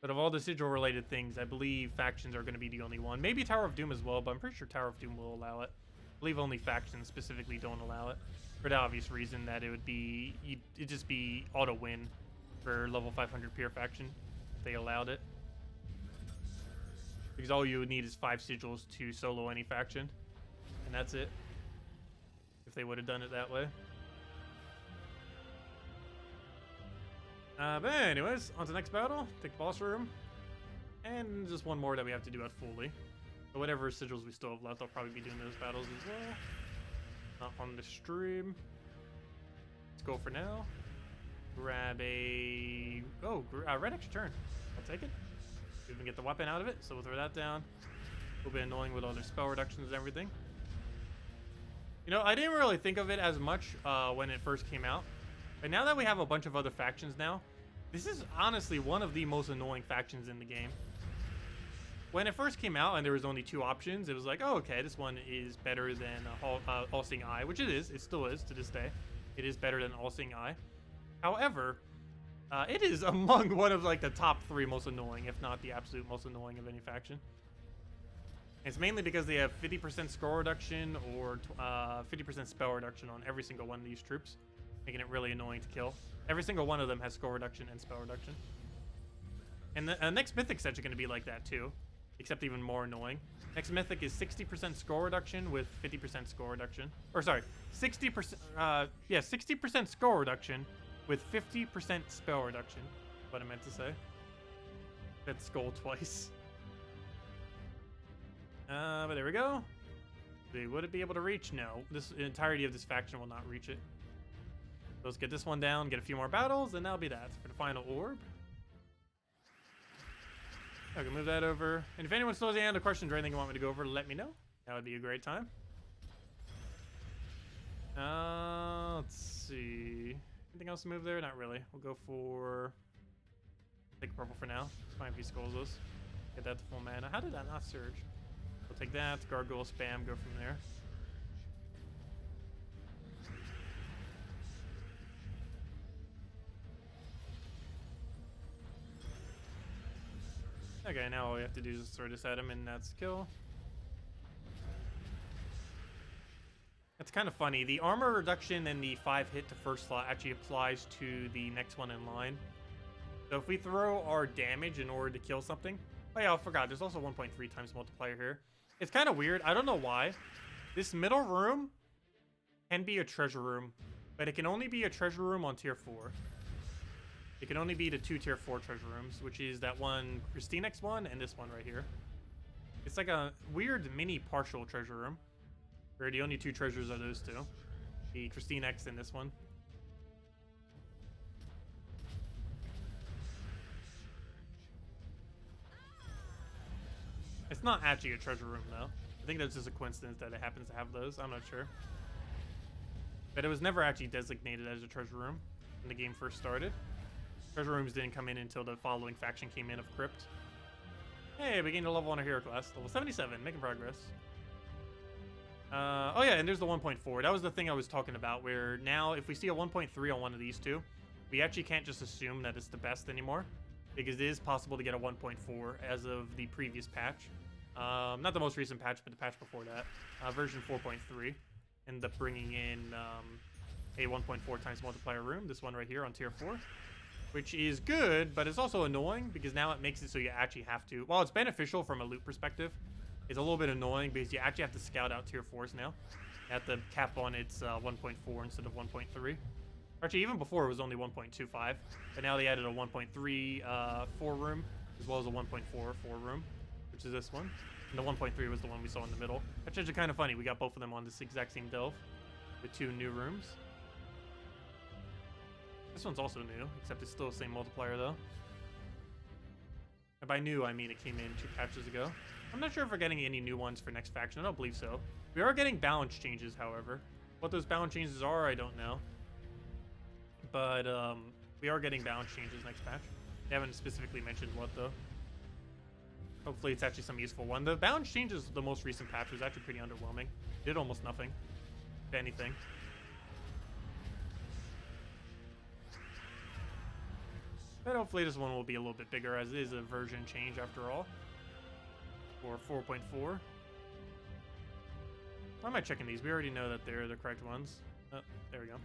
But of all the sigil-related things, I believe factions are going to be the only one. Maybe Tower of Doom as well, but I'm pretty sure Tower of Doom will allow it. believe only factions specifically don't allow it, for the obvious reason that it would be, it'd just be auto win for level 500 pure faction if they allowed it. Because all you would need is 5 sigils to solo any faction, and that's it. If they would have done it that way. But anyways, on to the next battle. Take the boss room. And just one more that we have to do at fully. So whatever sigils we still have left, I'll probably be doing those battles as well. Not on the stream. Let's go for now. Grab a... Oh, red extra turn. I'll take it. We even get the weapon out of it, so we'll throw that down. A little bit annoying with all their spell reductions and everything. You know, I didn't really think of it as much when it first came out. But now that we have a bunch of other factions now, this is honestly one of the most annoying factions in the game. When it first came out and there was only 2 options, it was like, oh, okay, this one is better than All-Seeing Eye, which it is. It still is to this day. It is better than All-Seeing Eye. However, it is among one of like the top 3 most annoying, if not the absolute most annoying of any faction. It's mainly because they have 50% score reduction or 50% spell reduction on every single one of these troops, making it really annoying to kill. Every single one of them has score reduction and spell reduction. And the next Mythic set's going to be like that too, except even more annoying. Next Mythic is 60% score reduction with 50% score reduction. Or sorry, 60%, 60% score reduction with 50% spell reduction. What I meant to say. That skull twice. But there we go. Would it be able to reach? No. The entirety of this faction will not reach it. So let's get this one down, get a few more battles, and that'll be that for the final orb. I can move that over. And if anyone still has any other questions or anything you want me to go over, let me know. That would be a great time. Let's see. Anything else to move there? Not really. We'll go for... take purple for now. It's fine if he skulls us. Get that to full mana. How did that not surge? We'll take that. Gargoyle spam. Go from there. Okay, now all we have to do is throw this at him, and that's kill. That's kind of funny. The armor reduction and the 5 hit to first slot actually applies to the next one in line. So if we throw our damage in order to kill something... Oh yeah, I forgot. There's also 1.3 times multiplier here. It's kind of weird. I don't know why. This middle room can be a treasure room, but it can only be a treasure room on tier 4. It can only be the 2 tier 4 treasure rooms, which is that one KrissTigger one and this one right here. It's like a weird mini partial treasure room, where the only 2 treasures are those 2. The KrissTigger and this one. It's not actually a treasure room though. I think that's just a coincidence that it happens to have those. I'm not sure. But it was never actually designated as a treasure room when the game first started. Treasure rooms didn't come in until the following faction came in of Crypt. Hey, we gained a level 1 hero class. Level 77, making progress. Oh yeah, and there's the 1.4. That was the thing I was talking about, where now if we see a 1.3 on one of these 2, we actually can't just assume that it's the best anymore, because it is possible to get a 1.4 as of the previous patch. Not the most recent patch, but the patch before that. Version 4.3 ended up bringing in a 1.4 times multiplier room, this one right here on tier 4. Which is good, but it's also annoying because now it makes it so you actually have to... While it's beneficial from a loot perspective, it's a little bit annoying because you actually have to scout out tier 4s now. You have to cap on its 1.4 instead of 1.3. Actually, even before it was only 1.25, but now they added a 1.3 4 room, as well as a 1.4 4 room, which is this one. And the 1.3 was the one we saw in the middle. That's actually kind of funny. We got both of them on this exact same delve with 2 new rooms. This one's also new, except it's still the same multiplier though. And by new, I mean it came in 2 patches ago. I'm not sure if we're getting any new ones for next faction. I don't believe so. We are getting balance changes, however. What those balance changes are, I don't know. But we are getting balance changes next patch. They haven't specifically mentioned what though. Hopefully it's actually some useful one. The balance changes, the most recent patch, was actually pretty underwhelming. Did almost nothing, if anything. But hopefully this one will be a little bit bigger, as it is a version change after all. For 4.4. Why am I checking these? We already know that they're the correct ones. Oh, there we go.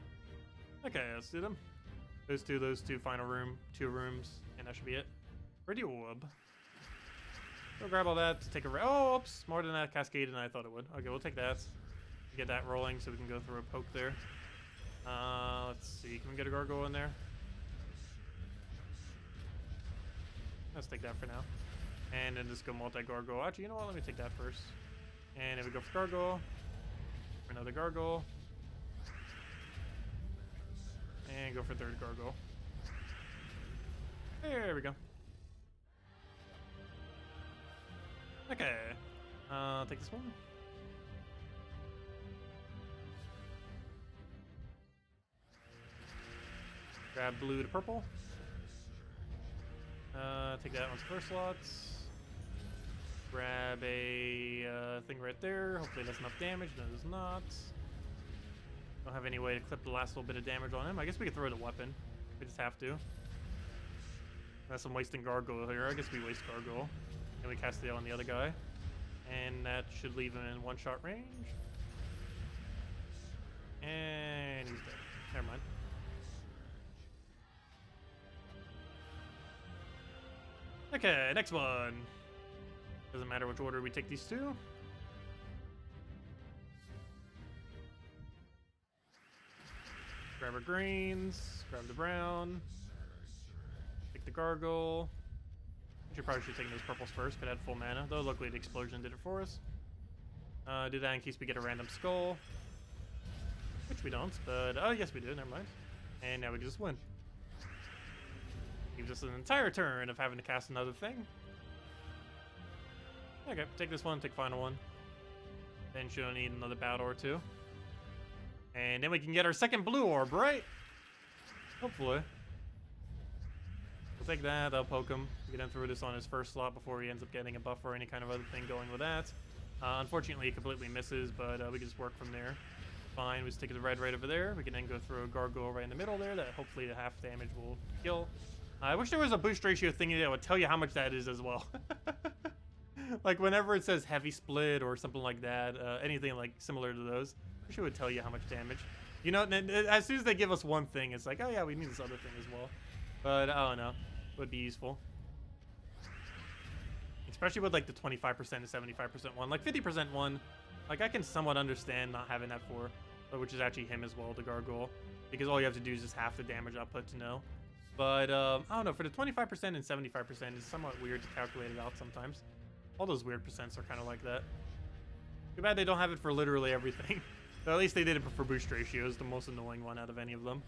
Okay, let's do them. Those two, final room, 2 rooms, and that should be it. Ready orb. Go grab all that, take a oh, oops, more than that cascade than I thought it would. Okay, we'll take that. Get that rolling so we can go through a poke there. Let's see, can we get a gargoyle in there? Let's take that for now. And then just go multi-gargoyle. Actually, you know what, let me take that first. And then we go for gargoyle. For another gargoyle. And go for 3rd gargoyle. There we go. Okay. I'll take this one. Grab blue to purple. Take that one's first slots. Grab a thing right there. Hopefully that's enough damage. No, it is not. Don't have any way to clip the last little bit of damage on him. I guess we could throw the weapon. We just have to. Unless I'm wasting gargoyle here. I guess we waste gargoyle. And we cast it on the other guy. And that should leave him in 1-shot range. And he's dead. Never mind. Okay, next one. Doesn't matter which order we take these two. Grab our greens, grab the brown, take the gargoyle. Probably should take those purples first, could add full mana, though luckily the explosion did it for us. Do that in case we get a random skull. Which we don't, but oh yes we do, never mind. And now we can just win. Gives us an entire turn of having to cast another thing. Okay, take this one, take final one. Then she'll need another battle or two. And then we can get our second blue orb, right? Hopefully. We'll take that, I'll poke him. Get him through this on his first slot before he ends up getting a buff or any kind of other thing going with that. Unfortunately, he completely misses, but we can just work from there. Fine, we just take the red right over there. We can then go through a gargoyle right in the middle there that hopefully the half damage will kill. I wish there was a boost ratio thingy that would tell you how much that is as well. Like whenever it says heavy split or something like that, anything like similar to those, I wish it would tell you how much damage. You know, as soon as they give us one thing, it's like, oh yeah, we need this other thing as well. But I don't know, it would be useful. Especially with like the 25% and 75% one. Like 50% one, like I can somewhat understand not having that for, which is actually him as well, the gargoyle. Because all you have to do is just half the damage output to know. But I don't know, for the 25% and 75%, it's somewhat weird to calculate it out sometimes. All those weird percents are kind of like that. Too bad they don't have it for literally everything. But at least they did it for boost ratios, the most annoying one out of any of them.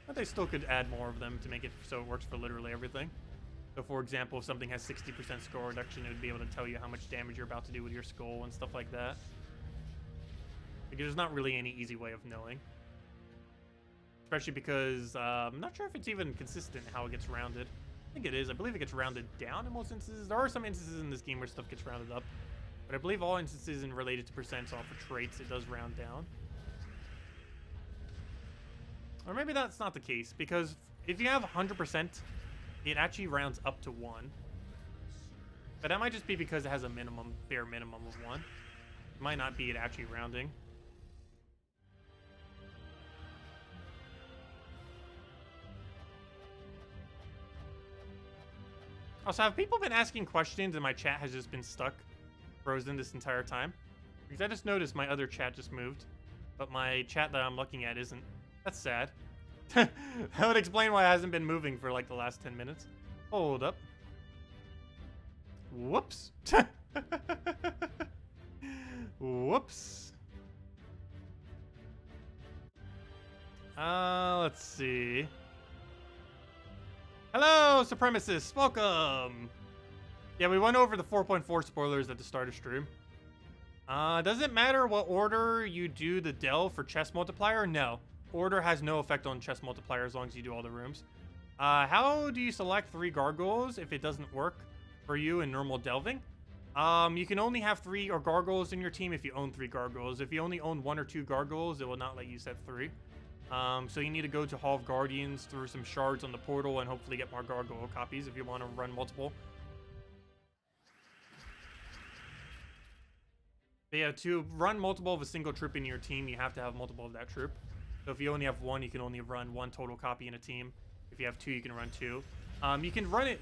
But they still could add more of them to make it so it works for literally everything. So for example, if something has 60% skull reduction, it would be able to tell you how much damage you're about to do with your skull and stuff like that. Because there's not really any easy way of knowing. Especially because I'm not sure if it's even consistent how it gets rounded. I think it is. I believe it gets rounded down in most instances. There are some instances in this game where stuff gets rounded up. But I believe all instances in related to percents off for traits, it does round down. Or maybe that's not the case, because if you have 100%, it actually rounds up to 1. But that might just be because it has a minimum, bare minimum of 1. It might not be it actually rounding. Also, have people been asking questions and my chat has just been stuck, frozen this entire time? Because I just noticed my other chat just moved, but my chat that I'm looking at isn't. That's sad. That would explain why it hasn't been moving for like the last 10 minutes. Hold up. Whoops. Whoops. Let's see. Hello, supremacists. Welcome. Yeah, we went over the 4.4 spoilers at the start of stream. Does it matter what order you do the delve for chest multiplier? No. Order has no effect on chest multiplier as long as you do all the rooms. How do you select 3 gargoyles if it doesn't work for you in normal delving? You can only have 3 or gargoyles in your team if you own 3 gargoyles. If you only own 1 or 2 gargoyles, it will not let you set 3. So you need to go to Hall of Guardians through some shards on the portal and hopefully get more gargoyle copies if you want to run multiple. But yeah, to run multiple of a single troop in your team, you have to have multiple of that troop. So if you only have one, you can only run one total copy in a team. If you have two, you can run two. You can run it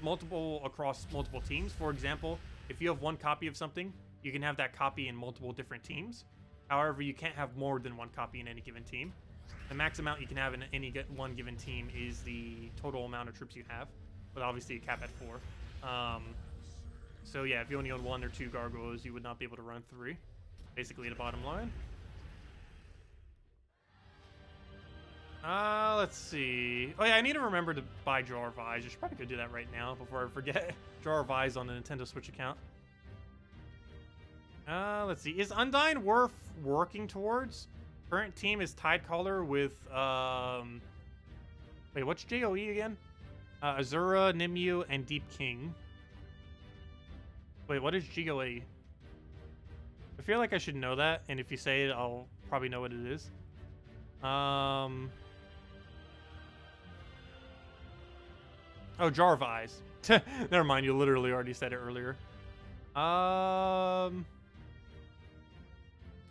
across multiple teams. For example, if you have one copy of something, you can have that copy in multiple different teams. However, you can't have more than one copy in any given team. The max amount you can have in any one given team is the total amount of troops you have, but obviously a cap at 4. So yeah, if you only own 1 or 2 gargoyles, you would not be able to run 3. Basically the bottom line. Let's see. Oh yeah, I need to remember to buy Jar of Eyes. I should probably go do that right now before I forget. Jar of Eyes on the Nintendo Switch account. Let's see. Is Undyne worth working towards? Current team is Tidecaller with, wait, what's JOE again? Azura, Nimue, and Deep King. Wait, what is GOE? I feel like I should know that, and if you say it, I'll probably know what it is. Oh, Jar of Eyes. Never mind, you literally already said it earlier.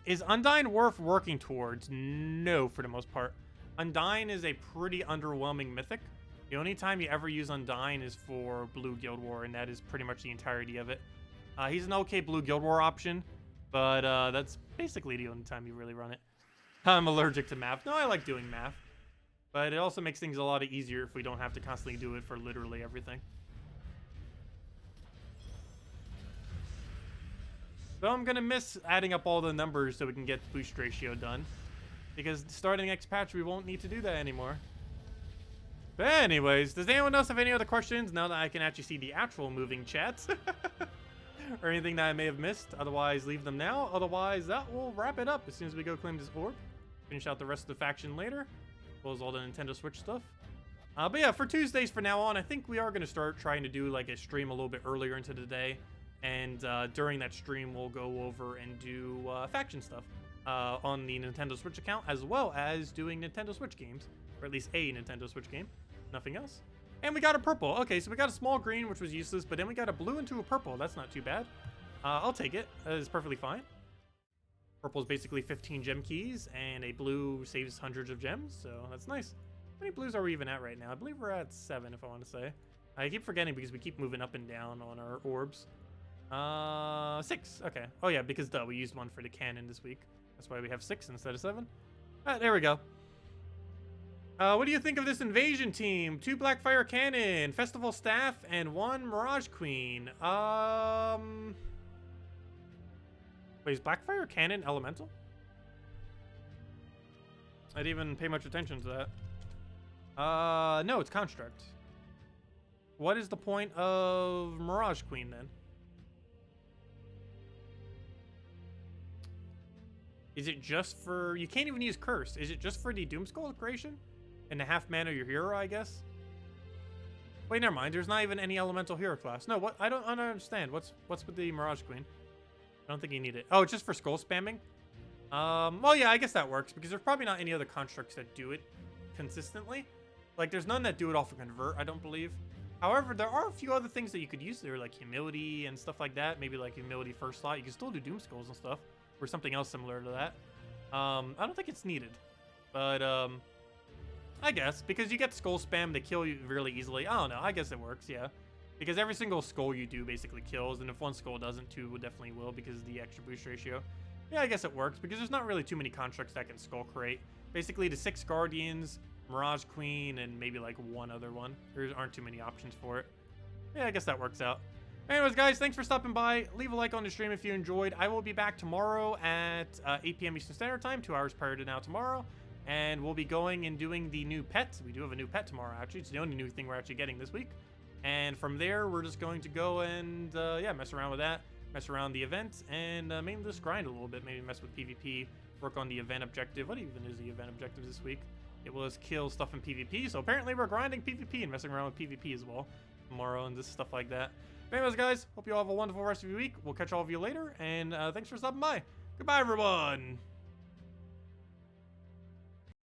Is Undyne worth working towards? No, for the most part. Undyne is a pretty underwhelming mythic. The only time you ever use Undyne is for Blue Guild War, and that is pretty much the entirety of it. He's an okay Blue Guild War option, but that's basically the only time you really run it. I'm allergic to math. No, I like doing math. But it also makes things a lot easier if we don't have to constantly do it for literally everything. So I'm going to miss adding up all the numbers so we can get boost ratio done. Because starting next patch, we won't need to do that anymore. But anyways, does anyone else have any other questions now that I can actually see the actual moving chats? Or anything that I may have missed? Otherwise, leave them now. Otherwise, that will wrap it up as soon as we go claim this orb. Finish out the rest of the faction later. As well as all the Nintendo Switch stuff. But yeah, for Tuesdays from now on, I think we are going to start trying to do like a stream a little bit earlier into the day. And during that stream, we'll go over and do faction stuff on the Nintendo Switch account, as well as doing Nintendo Switch games. Or at least a Nintendo Switch game. Nothing else. And we got a purple. Okay, so we got a small green, which was useless, but then we got a blue into a purple. That's not too bad. I'll take it. That is perfectly fine. Purple is basically 15 gem keys, and a blue saves hundreds of gems, so that's nice. How many blues are we even at right now? I believe we're at 7, if I want to say. I keep forgetting because we keep moving up and down on our orbs. 6. Okay. Oh yeah, because we used 1 for the cannon this week. That's why we have 6 instead of 7. Alright, there we go. What do you think of this invasion team? 2 Blackfire Cannon, Festival Staff, and 1 Mirage Queen. Wait, is Blackfire Cannon elemental? I didn't even pay much attention to that. No, it's construct. What is the point of Mirage Queen then? Is it just for... You can't even use Curse. Is it just for the Doomskull creation? And the half mana of your hero, I guess? Wait, never mind. There's not even any elemental hero class. No, what? I don't understand. What's with the Mirage Queen? I don't think you need it. Oh, it's just for skull spamming? Well, yeah, I guess that works, because there's probably not any other constructs that do it consistently. Like, there's none that do it off of Convert, I don't believe. However, there are a few other things that you could use there, like Humility and stuff like that. Maybe, like, Humility first slot. You can still do Doomskulls and stuff, or something else similar to that. I don't think it's needed. But, I guess, because you get skull spam, they kill you really easily. I don't know, I guess it works, yeah. Because every single skull you do basically kills, and if one skull doesn't, 2 definitely will because of the extra boost ratio. Yeah, I guess it works, because there's not really too many constructs that can skull create. Basically, the 6 Guardians, Mirage Queen, and maybe like 1 other one. There aren't too many options for it. Yeah, I guess that works out. Anyways, guys, thanks for stopping by. Leave a like on the stream if you enjoyed. I will be back tomorrow at 8 p.m. Eastern Standard Time, 2 hours prior to now tomorrow. And we'll be going and doing the new pet. We do have a new pet tomorrow, actually. It's the only new thing we're actually getting this week. And from there, we're just going to go and, yeah, mess around with that. Mess around the event, and mainly just grind a little bit. Maybe mess with PvP, work on the event objective. What even is the event objective this week? It was kill stuff in PvP. So apparently we're grinding PvP and messing around with PvP as well tomorrow and just stuff like that. But anyways, guys, hope you all have a wonderful rest of your week. We'll catch all of you later, and thanks for stopping by. Goodbye, everyone.